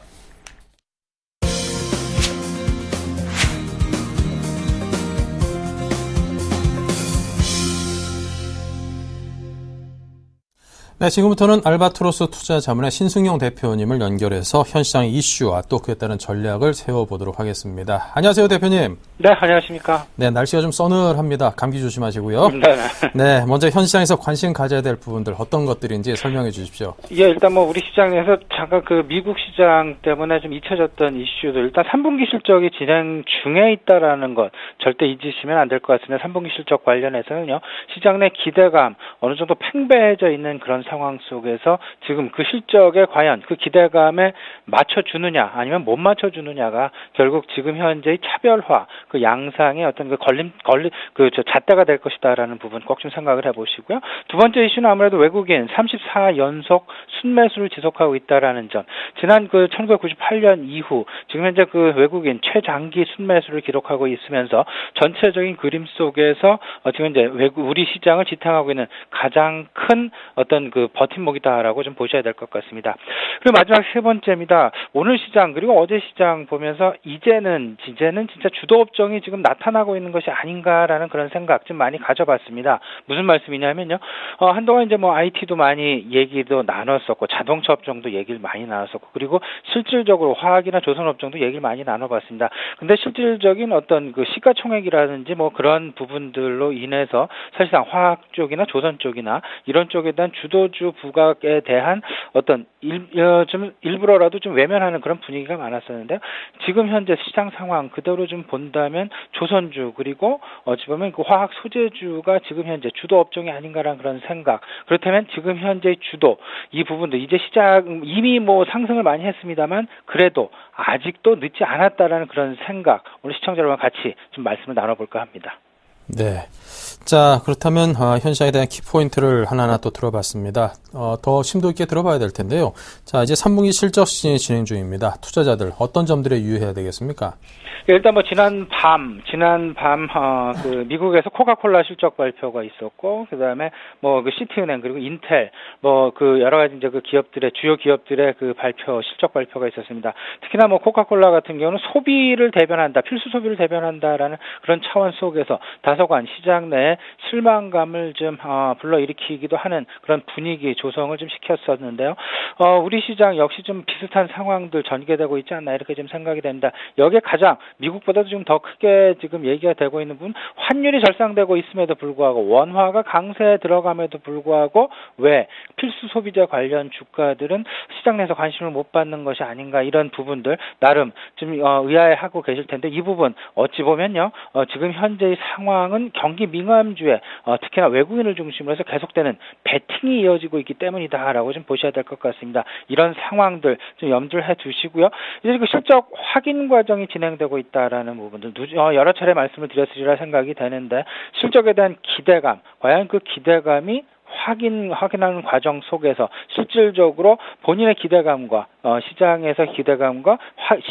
네, 지금부터는 알바트로스 투자자문의 신승용 대표님을 연결해서 현 시장의 이슈와 또 그에 따른 전략을 세워보도록 하겠습니다. 안녕하세요, 대표님. 네, 안녕하십니까. 네, 날씨가 좀 서늘합니다. 감기 조심하시고요. 네, 먼저 현 시장에서 관심 가져야 될 부분들 어떤 것들인지 설명해 주십시오. 예, 일단 우리 시장에서 잠깐 미국 시장 때문에 좀 잊혀졌던 이슈들, 일단 3분기 실적이 진행 중에 있다라는 것 절대 잊으시면 안 될 것 같습니다. 3분기 실적 관련해서는요, 시장 내 기대감 어느 정도 팽배해져 있는 그런 상황 속에서 지금 그 실적에 과연 그 기대감에 맞춰주느냐 아니면 못 맞춰주느냐가 결국 지금 현재의 차별화, 그 양상의 어떤 그 잣대가 될 것이다라는 부분 꼭 좀 생각을 해보시고요. 두 번째 이슈는 아무래도 외국인 34연속 순매수를 지속하고 있다라는 점. 지난 1998년 이후 지금 현재 그 외국인 최장기 순매수를 기록하고 있으면서 전체적인 그림 속에서 지금 이제 우리 시장을 지탱하고 있는 가장 큰 어떤 그 버팀목이다라고 좀 보셔야 될 것 같습니다. 그리고 마지막 세 번째입니다. 오늘 시장 그리고 어제 시장 보면서 이제는 진짜 주도 업종이 지금 나타나고 있는 것이 아닌가라는 그런 생각 좀 많이 가져봤습니다. 무슨 말씀이냐면요. 한동안 이제 뭐 IT도 많이 얘기도 나눴었고 자동차 업종도 얘기를 많이 나눴었고 그리고 실질적으로 화학이나 조선 업종도 얘기를 많이 나눠봤습니다. 근데 실질적인 어떤 그 시가총액이라든지 뭐 그런 부분들로 인해서 사실상 화학 쪽이나 조선 쪽이나 이런 쪽에 대한 주도주 부각에 대한 어떤 좀 일부러라도 좀 외면하는 그런 분위기가 많았었는데요. 지금 현재 시장 상황 그대로 좀 본다면 조선주 그리고 어찌 보면 그 화학 소재주가 지금 현재 주도 업종이 아닌가라는 그런 생각. 그렇다면 지금 현재 주도 이 부분도 이제 시장 이미 뭐 상승을 많이 했습니다만 그래도 아직도 늦지 않았다라는 그런 생각. 오늘 시청자 여러분 같이 좀 말씀을 나눠볼까 합니다. 네. 자, 그렇다면 현 시장에 대한 키포인트를 하나하나 또 들어봤습니다. 더 심도 있게 들어봐야 될 텐데요. 자, 이제 3분기 실적 시즌이 진행 중입니다. 투자자들 어떤 점들에 유의해야 되겠습니까? 일단 뭐 지난 밤 그 미국에서 코카콜라 실적 발표가 있었고 그다음에 뭐 그 시티은행 그리고 인텔 뭐 그 여러 가지 이제 그 기업들의 주요 기업들의 그 발표 실적 발표가 있었습니다. 특히나 뭐 코카콜라 같은 경우는 소비를 대변한다, 필수 소비를 대변한다라는 그런 차원 속에서 다소간 시장 내에 실망감을 좀 불러일으키기도 하는 그런 분위기 조성을 좀 시켰었는데요. 우리 시장 역시 좀 비슷한 상황들 전개되고 있지 않나 이렇게 좀 생각이 됩니다. 여기에 가장 미국보다도 좀 더 크게 지금 얘기가 되고 있는 부분 환율이 절상되고 있음에도 불구하고 원화가 강세에 들어감에도 불구하고 왜 필수 소비자 관련 주가들은 시장 내에서 관심을 못 받는 것이 아닌가 이런 부분들 나름 좀 의아해하고 계실 텐데 이 부분 어찌 보면요 지금 현재의 상황은 경기 민감주에 특히나 외국인을 중심으로 해서 계속되는 베팅이 이어지고 있기 때문이다라고 좀 보셔야 될 것 같습니다. 이런 상황들 좀 염두를 해두시고요. 이제 그 실적 확인 과정이 진행되고 있다라는 부분들 여러 차례 말씀을 드렸으리라 생각이 되는데 실적에 대한 기대감 과연 그 기대감이 확인하는 과정 속에서 실질적으로 본인의 기대감과 시장에서 기대감과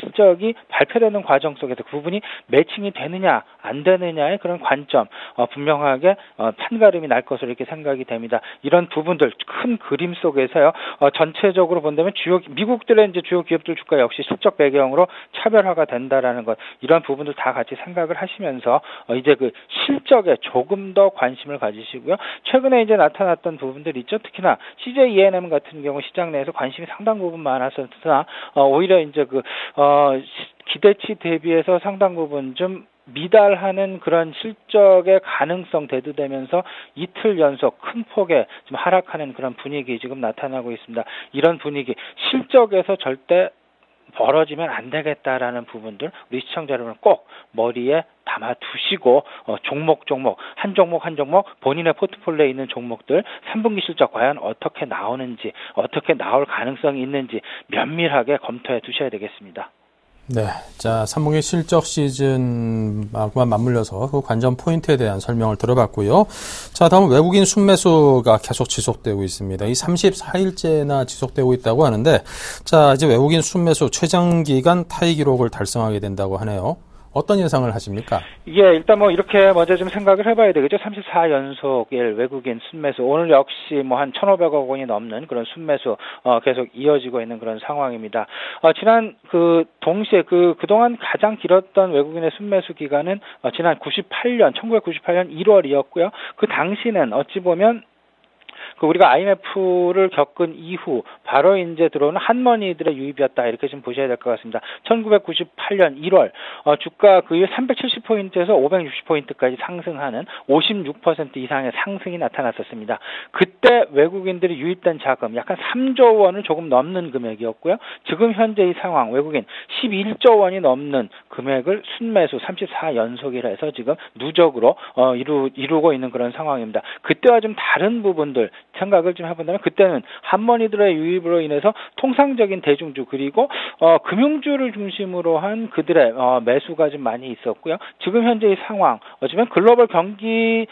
실적이 발표되는 과정 속에서 그 부분이 매칭이 되느냐 안 되느냐의 그런 관점 분명하게 판가름이 날 것으로 이렇게 생각이 됩니다. 이런 부분들 큰 그림 속에서요 전체적으로 본다면 미국들의 이제 주요 기업들 주가 역시 실적 배경으로 차별화가 된다라는 것 이런 부분들 다 같이 생각을 하시면서 이제 그 실적에 조금 더 관심을 가지시고요. 최근에 이제 나타났던 부분들 있죠. 특히나 CJ E&M 같은 경우 시장 내에서 관심이 상당 부분 많았었으나 오히려 이제 그 기대치 대비해서 상당 부분 좀 미달하는 그런 실적의 가능성 대두되면서 이틀 연속 큰 폭의 좀 하락하는 그런 분위기 지금 나타나고 있습니다. 이런 분위기 실적에서 절대 벌어지면 안 되겠다라는 부분들 우리 시청자 여러분 꼭 머리에 담아 두시고 종목 한 종목 본인의 포트폴리오에 있는 종목들 3분기 실적 과연 어떻게 나오는지 어떻게 나올 가능성이 있는지 면밀하게 검토해 두셔야 되겠습니다. 네. 자, 3분기 실적 시즌하고만 맞물려서 그 관전 포인트에 대한 설명을 들어봤고요. 자, 다음은 외국인 순매수가 계속 지속되고 있습니다. 이 34일째나 지속되고 있다고 하는데, 자, 이제 외국인 순매수 최장기간 타이 기록을 달성하게 된다고 하네요. 어떤 예상을 하십니까? 예, 일단 뭐 이렇게 먼저 좀 생각을 해봐야 되겠죠. 34연속일 외국인 순매수. 오늘 역시 뭐 한 1,500억 원이 넘는 그런 순매수 계속 이어지고 있는 그런 상황입니다. 지난 동시에 그동안 가장 길었던 외국인의 순매수 기간은 지난 1998년 1월이었고요. 그 당시는 어찌 보면 우리가 IMF를 겪은 이후 바로 이제 들어오는 한머니들의 유입이었다 이렇게 좀 보셔야 될 것 같습니다. 1998년 1월 주가 그 이후 370포인트에서 560포인트까지 상승하는 56% 이상의 상승이 나타났었습니다. 그때 외국인들이 유입된 자금 약간 3조 원을 조금 넘는 금액이었고요. 지금 현재 이 상황 외국인 11조 원이 넘는 금액을 순매수 34연속이라 해서 지금 누적으로 이루고 있는 그런 상황입니다. 그때와 좀 다른 부분들 생각을 좀 해본다면 그때는 한머니들의 유입으로 인해서 통상적인 대중주 그리고 금융주를 중심으로 한 그들의 매수가 좀 많이 있었고요. 지금 현재의 상황 어쩌면 글로벌 경기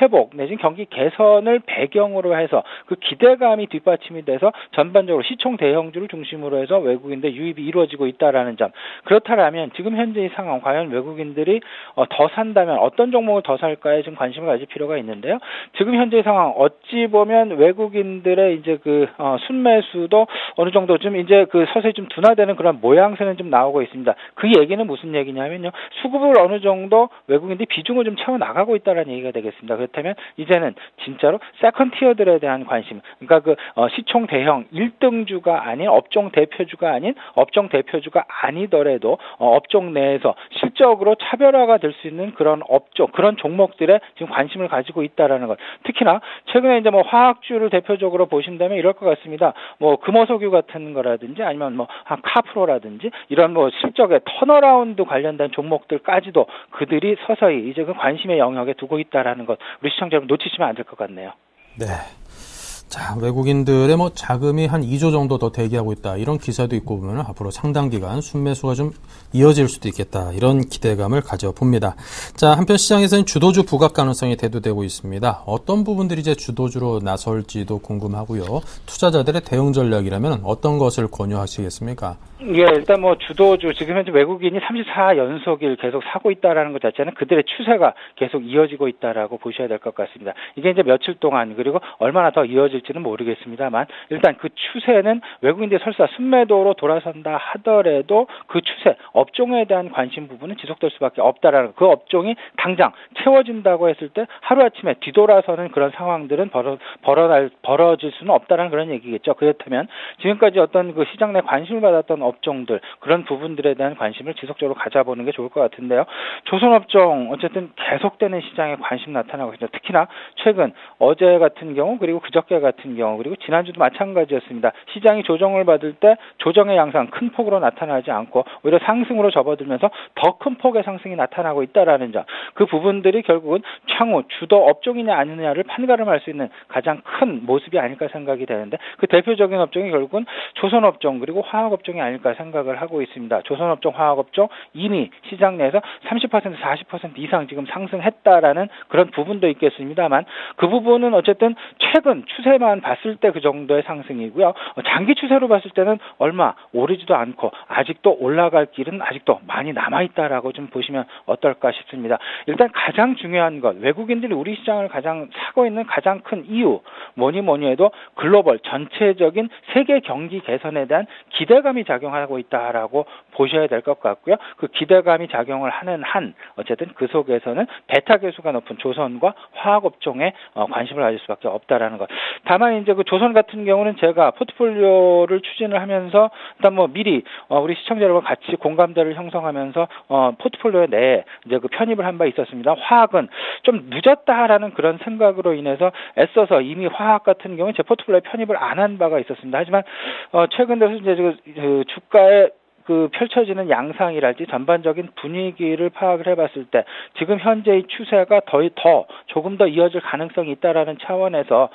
회복 내지는 경기 개선을 배경으로 해서 그 기대감이 뒷받침이 돼서 전반적으로 시총 대형주를 중심으로 해서 외국인들 유입이 이루어지고 있다라는 점. 그렇다면 지금 현재의 상황 과연 외국인들이 더 산다면 어떤 종목을 더 살까에 좀 관심을 가질 필요가 있는데요. 지금 현재의 상황 어찌 보면 되면 외국인들의 이제 순매수도 어느 정도 좀 이제 서서히 좀 둔화되는 그런 모양새는 좀 나오고 있습니다. 그 얘기는 무슨 얘기냐면요. 수급을 어느 정도 외국인들이 비중을 좀 채워 나가고 있다라는 얘기가 되겠습니다. 그렇다면 이제는 진짜로 세컨티어들에 대한 관심, 그러니까 시총 대형 1등주가 아닌 업종 대표주가 아니더라도 업종 내에서 실적으로 차별화가 될 수 있는 그런 업종, 그런 종목들에 지금 관심을 가지고 있다라는 것. 특히나 최근에 이제 화학주를 대표적으로 보신다면 이럴 것 같습니다. 금호석유 같은 거라든지 아니면 카프로라든지 이런 실적의 턴어라운드 관련된 종목들까지도 그들이 서서히 이제 그 관심의 영역에 두고 있다라는 것. 우리 시청자 여러분 놓치시면 안 될 것 같네요. 네. 자, 외국인들의 자금이 한 2조 정도 더 대기하고 있다. 이런 기사도 있고 보면 앞으로 상당 기간 순매수가 좀 이어질 수도 있겠다. 이런 기대감을 가져봅니다. 자, 한편 시장에서는 주도주 부각 가능성이 대두되고 있습니다. 어떤 부분들이 이제 주도주로 나설지도 궁금하고요. 투자자들의 대응 전략이라면 어떤 것을 권유하시겠습니까? 예, 일단 주도주, 지금 현재 외국인이 34연속일 계속 사고 있다라는 것 자체는 그들의 추세가 계속 이어지고 있다라고 보셔야 될 것 같습니다. 이게 이제 며칠 동안 그리고 얼마나 더 이어질지는 모르겠습니다만 일단 그 추세는 외국인들이 설사 순매도로 돌아선다 하더라도 그 추세, 업종에 대한 관심 부분은 지속될 수밖에 없다라는 그 업종이 당장 채워진다고 했을 때 하루아침에 뒤돌아서는 그런 상황들은 벌어질 수는 없다라는 그런 얘기겠죠. 그렇다면 지금까지 어떤 그 시장 내 관심을 받았던 업종들, 그런 부분들에 대한 관심을 지속적으로 가져보는 게 좋을 것 같은데요. 조선업종 어쨌든 계속되는 시장에 관심 나타나고 있습니다. 특히나 최근 어제 같은 경우 그리고 그저께 같은 경우 그리고 지난주도 마찬가지였습니다. 시장이 조정을 받을 때 조정의 양상 큰 폭으로 나타나지 않고 오히려 상승으로 접어들면서 더 큰 폭의 상승이 나타나고 있다라는 점. 그 부분들이 결국은 향후 주도 업종이냐 아니냐를 판가름할 수 있는 가장 큰 모습이 아닐까 생각이 되는데 그 대표적인 업종이 결국은 조선업종 그리고 화학업종이 아닐까 생각을 하고 있습니다. 조선업종, 화학업종 이미 시장 내에서 30%, 40% 이상 지금 상승했다라는 그런 부분도 있겠습니다만 그 부분은 어쨌든 최근 추세만 봤을 때 그 정도의 상승이고요. 장기 추세로 봤을 때는 얼마 오르지도 않고 아직도 올라갈 길은 아직도 많이 남아있다라고 좀 보시면 어떨까 싶습니다. 일단 가장 중요한 것, 외국인들이 우리 시장을 가장 사고 있는 가장 큰 이유 뭐니 해도 글로벌 전체적인 세계 경기 개선에 대한 기대감이 작용하고 있다라고 보셔야 될 것 같고요. 그 기대감이 작용을 하는 한 어쨌든 그 속에서는 베타 계수가 높은 조선과 화학업종에 관심을 가질 수밖에 없다라는 것. 다만 이제 그 조선 같은 경우는 제가 포트폴리오를 추진을 하면서 일단 미리 우리 시청자 여러분 같이 공감대를 형성하면서 포트폴리오 내에 이제 그 편입을 한 바 있었습니다. 화학은 좀 늦었다라는 그런 생각으로 인해서 애써서 이미 화학 같은 경우는 제 포트폴리오에 편입을 안 한 바가 있었습니다. 하지만 최근 들어서 이제 그 주가의 펼쳐지는 양상이랄지 전반적인 분위기를 파악을 해봤을 때 지금 현재의 추세가 더 조금 더 이어질 가능성이 있다라는 차원에서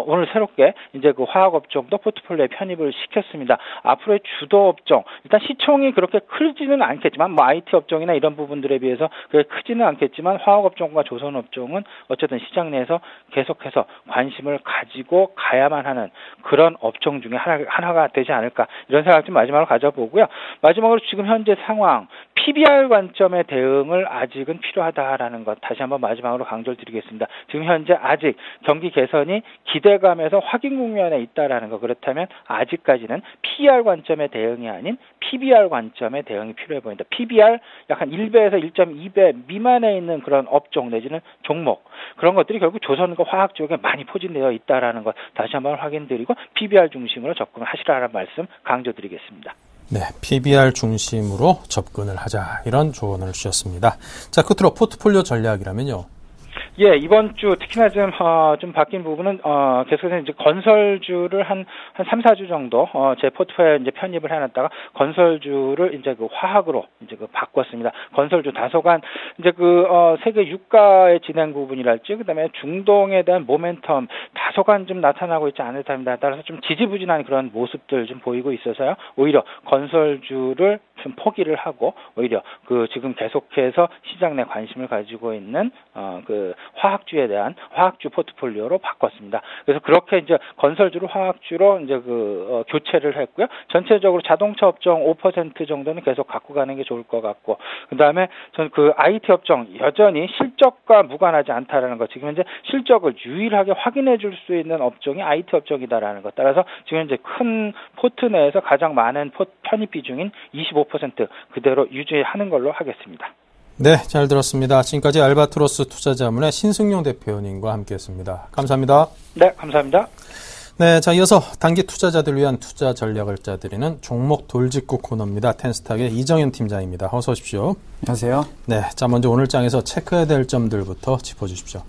오늘 새롭게 이제 그 화학업종도 포트폴리오에 편입을 시켰습니다. 앞으로의 주도 업종 일단 시총이 그렇게 크지는 않겠지만 IT 업종이나 이런 부분들에 비해서 그렇게 크지는 않겠지만 화학업종과 조선업종은 어쨌든 시장 내에서 계속해서 관심을 가지고 가야만 하는 그런 업종 중에 하나가 되지 않을까 이런 생각 좀 마지막으로 가져보고요. 마지막으로 지금 현재 상황 PBR 관점의 대응을 아직은 필요하다라는 것 다시 한번 마지막으로 강조를 드리겠습니다. 지금 현재 아직 경기 개선이 기대감에서 확인 국면에 있다라는 것 그렇다면 아직까지는 PER 관점의 대응이 아닌 PBR 관점의 대응이 필요해 보인다. PBR 약간 1배에서 1.2배 미만에 있는 그런 업종 내지는 종목 그런 것들이 결국 조선과 화학 쪽에 많이 포진되어 있다라는 것 다시 한번 확인드리고 PBR 중심으로 접근을 하시라는 말씀 강조드리겠습니다. 네, PBR 중심으로 접근을 하자 이런 조언을 주셨습니다. 자, 끝으로 포트폴리오 전략이라면요. 예, 이번 주 특히나 좀 바뀐 부분은 계속해서 이제 건설주를 한 3, 4주 정도 제 포트폴리오에 이제 편입을 해놨다가 건설주를 이제 그 화학으로 이제 그 바꿨습니다. 건설주 다소간 이제 세계 유가의 진행 부분이랄지 그다음에 중동에 대한 모멘텀 다소간 좀 나타나고 있지 않을까 합니다. 따라서 좀 지지부진한 그런 모습들 좀 보이고 있어서요. 오히려 건설주를 것은 포기를 하고 오히려 그 지금 계속해서 시장 내 관심을 가지고 있는 그 화학주에 대한 화학주 포트폴리오로 바꿨습니다. 그래서 그렇게 이제 건설주로 화학주로 이제 교체를 했고요. 전체적으로 자동차 업종 5% 정도는 계속 갖고 가는 게 좋을 것 같고, 그다음에 전 그 IT 업종 여전히 실적과 무관하지 않다라는 것, 지금 현재 실적을 유일하게 확인해 줄 수 있는 업종이 IT 업종이다라는 것. 따라서 지금 현재 큰 포트 내에서 가장 많은 편입 비중인 25% 그대로 유지하는 걸로 하겠습니다. 네, 잘 들었습니다. 지금까지 알바트로스 투자자문의 신승용 대표님과 함께했습니다. 감사합니다. 네, 감사합니다. 네, 자, 이어서 단기 투자자들 위한 투자 전략을 짜드리는 종목 돌직구 코너입니다. 텐스탁의 이정현 팀장입니다. 어서 오십시오. 안녕하세요. 네, 자, 먼저 오늘 장에서 체크해야 될 점들부터 짚어주십시오.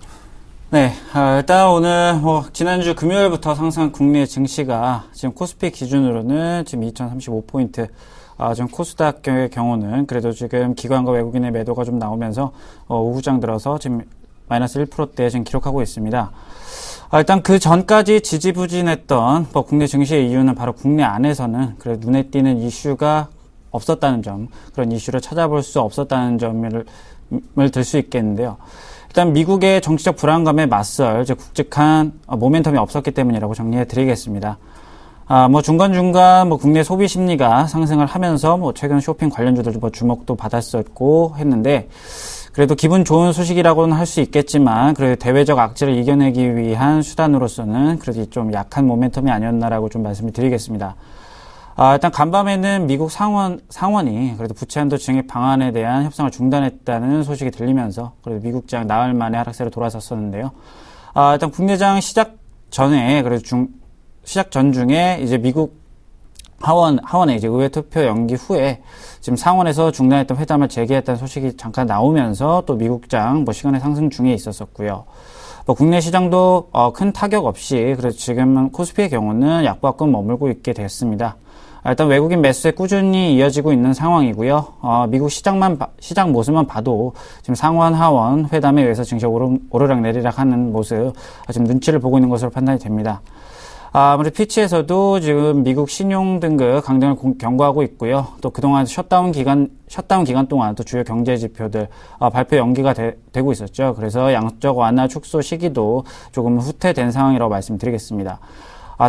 네, 일단 오늘 지난주 금요일부터 상승한 국내 증시가 지금 코스피 기준으로는 지금 2035포인트, 지금 코스닥의 경우는 그래도 지금 기관과 외국인의 매도가 좀 나오면서 오후장 들어서 지금 마이너스 1%대 지금 기록하고 있습니다. 일단 그 전까지 지지부진했던 국내 증시의 이유는 바로 국내 안에서는 그래 눈에 띄는 이슈가 없었다는 점, 그런 이슈를 찾아볼 수 없었다는 점을 들 수 있겠는데요. 일단 미국의 정치적 불안감에 맞설 이제 굵직한 모멘텀이 없었기 때문이라고 정리해 드리겠습니다. 중간중간 국내 소비 심리가 상승을 하면서 최근 쇼핑 관련주들 주목도 받았었고 했는데, 그래도 기분 좋은 소식이라고는 할 수 있겠지만, 그래도 대외적 악재를 이겨내기 위한 수단으로서는 그래도 좀 약한 모멘텀이 아니었나라고 좀 말씀을 드리겠습니다. 일단 간밤에는 미국 상원이 그래도 부채 한도 증액 방안에 대한 협상을 중단했다는 소식이 들리면서 그래도 미국장 나흘 만에 하락세로 돌아섰었는데요. 일단 국내장 시작 전에 그래도 시작 전중에 이제 미국 하원의 이제 의회 투표 연기 후에 지금 상원에서 중단했던 회담을 재개했다는 소식이 잠깐 나오면서 또 미국장 시간의 상승 중에 있었었고요. 국내 시장도 큰 타격 없이 그래서 지금 코스피의 경우는 약보합권 머물고 있게 됐습니다. 일단 외국인 매수에 꾸준히 이어지고 있는 상황이고요. 미국 시장 모습만 봐도 지금 상원 하원 회담에 의해서 증시가 오르락 내리락 하는 모습 지금 눈치를 보고 있는 것으로 판단이 됩니다. 아무래도 피치에서도 지금 미국 신용 등급 강등을 경고하고 있고요. 또 그동안 셧다운 기간 동안 또 주요 경제 지표들 발표 연기가 되고 있었죠. 그래서 양적 완화 축소 시기도 조금 후퇴된 상황이라고 말씀드리겠습니다.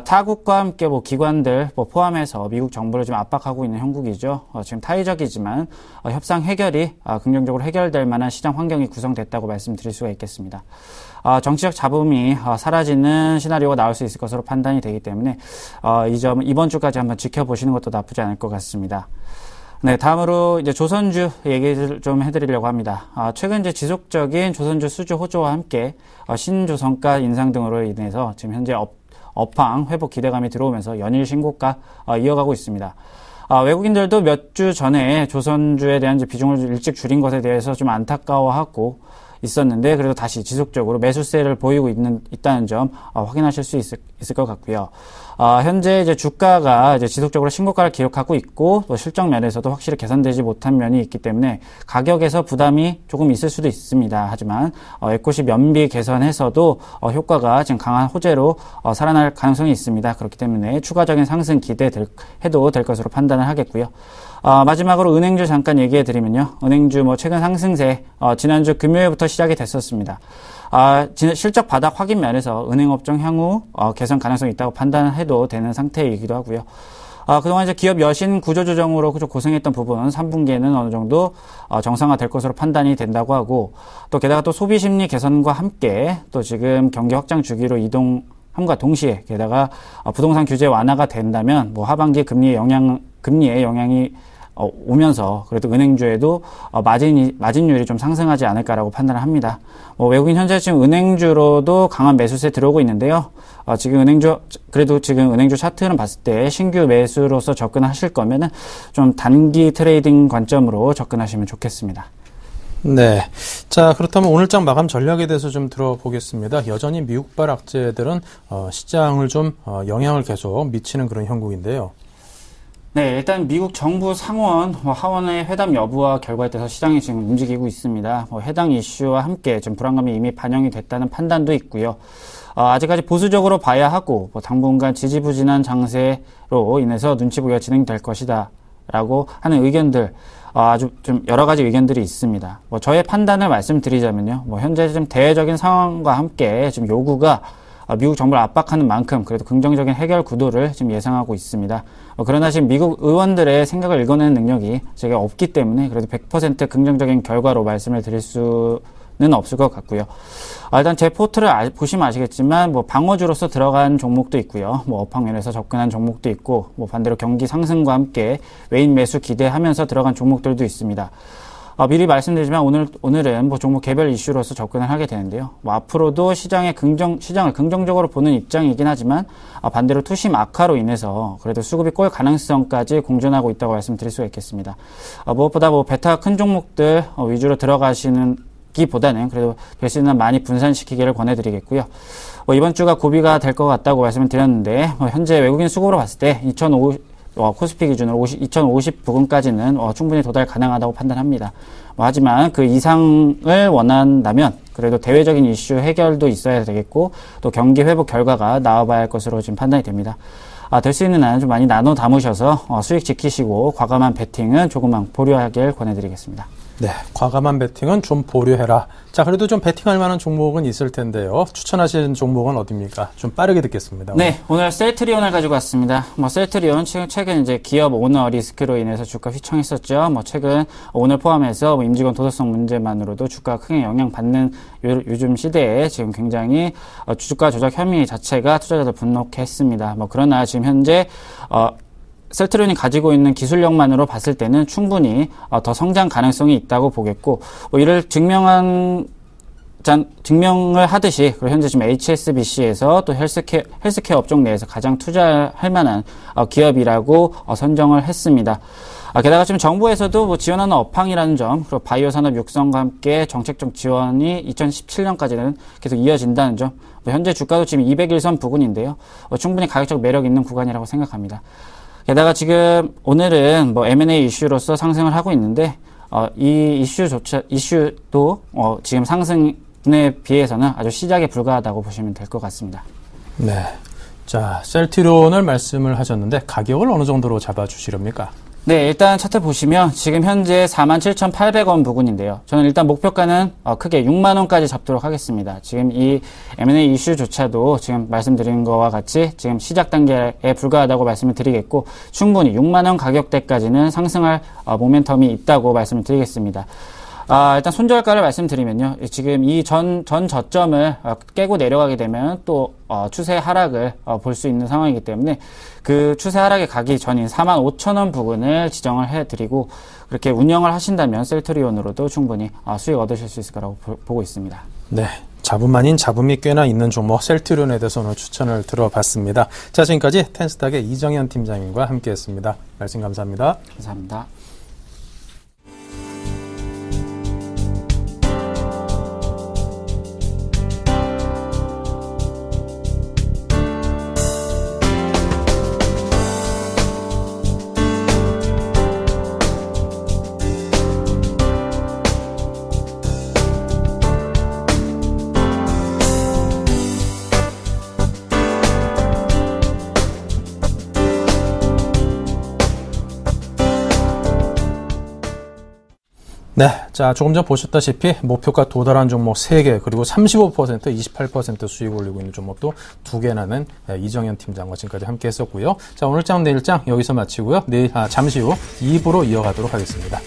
타국과 함께 기관들 포함해서 미국 정부를 좀 압박하고 있는 형국이죠. 지금 타의적이지만 협상 해결이 긍정적으로 해결될 만한 시장 환경이 구성됐다고 말씀드릴 수가 있겠습니다. 정치적 잡음이 사라지는 시나리오가 나올 수 있을 것으로 판단이 되기 때문에 이 점은 이번 주까지 한번 지켜보시는 것도 나쁘지 않을 것 같습니다. 네, 다음으로 이제 조선주 얘기를 좀 해드리려고 합니다. 최근 이제 지속적인 조선주 수주 호조와 함께 신조선가 인상 등으로 인해서 지금 현재 업황 회복 기대감이 들어오면서 연일 신고가 이어가고 있습니다. 외국인들도 몇 주 전에 조선주에 대한 비중을 일찍 줄인 것에 대해서 좀 안타까워하고 있었는데, 그래도 다시 지속적으로 매수세를 보이고 있다는 점 확인하실 수 있을 것 같고요. 현재 이제 주가가 이제 지속적으로 신고가를 기록하고 있고, 또 실적 면에서도 확실히 개선되지 못한 면이 있기 때문에 가격에서 부담이 조금 있을 수도 있습니다. 하지만 에코시 면비 개선해서도 효과가 지금 강한 호재로 살아날 가능성이 있습니다. 그렇기 때문에 추가적인 상승 해도 될 것으로 판단을 하겠고요. 마지막으로 은행주 잠깐 얘기해 드리면요. 은행주 최근 상승세 지난주 금요일부터 시작이 됐었습니다. 실적 바닥 확인 면에서 은행업종 향후 개선 가능성이 있다고 판단해도 되는 상태이기도 하고요. 그동안 이제 기업 여신 구조조정으로 고생했던 부분 3분기에는 어느 정도 정상화될 것으로 판단이 된다고 하고, 또 게다가 또 소비 심리 개선과 함께 또 지금 경기 확장 주기로 이동함과 동시에 게다가 부동산 규제 완화가 된다면 하반기 금리의 영향이 오면서 그래도 은행주에도 마진율이 좀 상승하지 않을까라고 판단을 합니다. 외국인 현재 지금 은행주로도 강한 매수세 들어오고 있는데요. 지금 은행주 차트는 봤을 때 신규 매수로서 접근하실 거면은 좀 단기 트레이딩 관점으로 접근하시면 좋겠습니다. 네. 자, 그렇다면 오늘장 마감 전략에 대해서 좀 들어보겠습니다. 여전히 미국발 악재들은 시장을 좀 영향을 계속 미치는 그런 형국인데요. 네, 일단 미국 정부 상원, 하원의 회담 여부와 결과에 따라서 시장이 지금 움직이고 있습니다. 해당 이슈와 함께 지금 불안감이 이미 반영이 됐다는 판단도 있고요. 아직까지 보수적으로 봐야 하고 당분간 지지부진한 장세로 인해서 눈치 보기가 진행될 것이다 라고 하는 의견들, 아주 좀 여러 가지 의견들이 있습니다. 뭐 저의 판단을 말씀드리자면요. 뭐 현재 좀 대외적인 상황과 함께 지금 요구가 미국 정부를 압박하는 만큼 그래도 긍정적인 해결 구도를 지금 예상하고 있습니다. 그러나 지금 미국 의원들의 생각을 읽어내는 능력이 제가 없기 때문에 그래도 100% 긍정적인 결과로 말씀을 드릴 수는 없을 것 같고요. 일단 제 포트를 보시면 아시겠지만 뭐 방어주로서 들어간 종목도 있고요. 뭐 업황면에서 접근한 종목도 있고 뭐 반대로 경기 상승과 함께 외인 매수 기대하면서 들어간 종목들도 있습니다. 미리 말씀드리지만 오늘은 뭐 종목 개별 이슈로서 접근을 하게 되는데요. 뭐 앞으로도 시장을 긍정적으로 보는 입장이긴 하지만 반대로 투심 악화로 인해서 그래도 수급이 꼴 가능성까지 공존하고 있다고 말씀드릴 수가 있겠습니다. 무엇보다 뭐 베타가 큰 종목들 위주로 들어가시는 기보다는 그래도 될 수 있는 많이 분산시키기를 권해드리겠고요. 이번 주가 고비가 될 것 같다고 말씀을 드렸는데 현재 외국인 수급으로 봤을 때 코스피 기준으로 2050 부근까지는 충분히 도달 가능하다고 판단합니다. 하지만 그 이상을 원한다면 그래도 대외적인 이슈 해결도 있어야 되겠고 또 경기 회복 결과가 나와봐야 할 것으로 지금 판단이 됩니다. 될 수 있는 한은 좀 많이 나눠 담으셔서 수익 지키시고 과감한 베팅은 조금만 보류하길 권해드리겠습니다. 네, 과감한 베팅은 좀 보류해라. 자, 그래도 좀 베팅할 만한 종목은 있을 텐데요. 추천하시는 종목은 어디입니까? 좀 빠르게 듣겠습니다. 네, 오늘 셀트리온을 가지고 왔습니다. 셀트리온 최근 이제 기업 오너 리스크로 인해서 주가 휘청했었죠. 최근 오늘 포함해서 임직원 도덕성 문제만으로도 주가가 크게 영향받는 요즘 시대에 지금 굉장히 주가 조작 혐의 자체가 투자자들 분노케 했습니다. 그러나 지금 현재 셀트리온이 가지고 있는 기술력만으로 봤을 때는 충분히 더 성장 가능성이 있다고 보겠고 이를 증명을 하듯이 그리고 현재 지금 HSBC에서 또 헬스케어 업종 내에서 가장 투자할 만한 기업이라고 선정을 했습니다. 게다가 지금 정부에서도 지원하는 업황이라는 점, 그리고 바이오 산업 육성과 함께 정책적 지원이 2017년까지는 계속 이어진다는 점, 현재 주가도 지금 201선 부근인데요. 충분히 가격적 매력 있는 구간이라고 생각합니다. 게다가 지금 오늘은 M&A 이슈로서 상승을 하고 있는데 이 이슈도 지금 상승에 비해서는 아주 시작에 불과하다고 보시면 될 것 같습니다. 네. 자, 셀트리온을 말씀을 하셨는데 가격을 어느 정도로 잡아주시렵니까? 네, 일단 차트 보시면 지금 현재 47,800원 부근인데요. 저는 일단 목표가는 크게 6만원까지 잡도록 하겠습니다. 지금 이 M&A 이슈조차도 지금 말씀드린 거와 같이 지금 시작 단계에 불과하다고 말씀을 드리겠고 충분히 6만원 가격대까지는 상승할 모멘텀이 있다고 말씀을 드리겠습니다. 일단 손절가를 말씀드리면요. 지금 이 전 저점을 깨고 내려가게 되면 또 추세 하락을 볼 수 있는 상황이기 때문에 그 추세 하락에 가기 전인 45,000원 부근을 지정을 해드리고 그렇게 운영을 하신다면 셀트리온으로도 충분히 수익 얻으실 수 있을 거라고 보고 있습니다. 네. 잡음 아닌 잡음이 꽤나 있는 종목 셀트리온에 대해서 오늘 추천을 들어봤습니다. 자, 지금까지 텐스탁의 이정현 팀장님과 함께했습니다. 말씀 감사합니다. 감사합니다. 네. 자, 조금 전 보셨다시피 목표가 도달한 종목 3개, 그리고 35%, 28% 수익 올리고 있는 종목도 2개나는 이정현 팀장과 지금까지 함께 했었고요. 자, 오늘장 내일장 여기서 마치고요. 잠시 후 2부로 이어가도록 하겠습니다.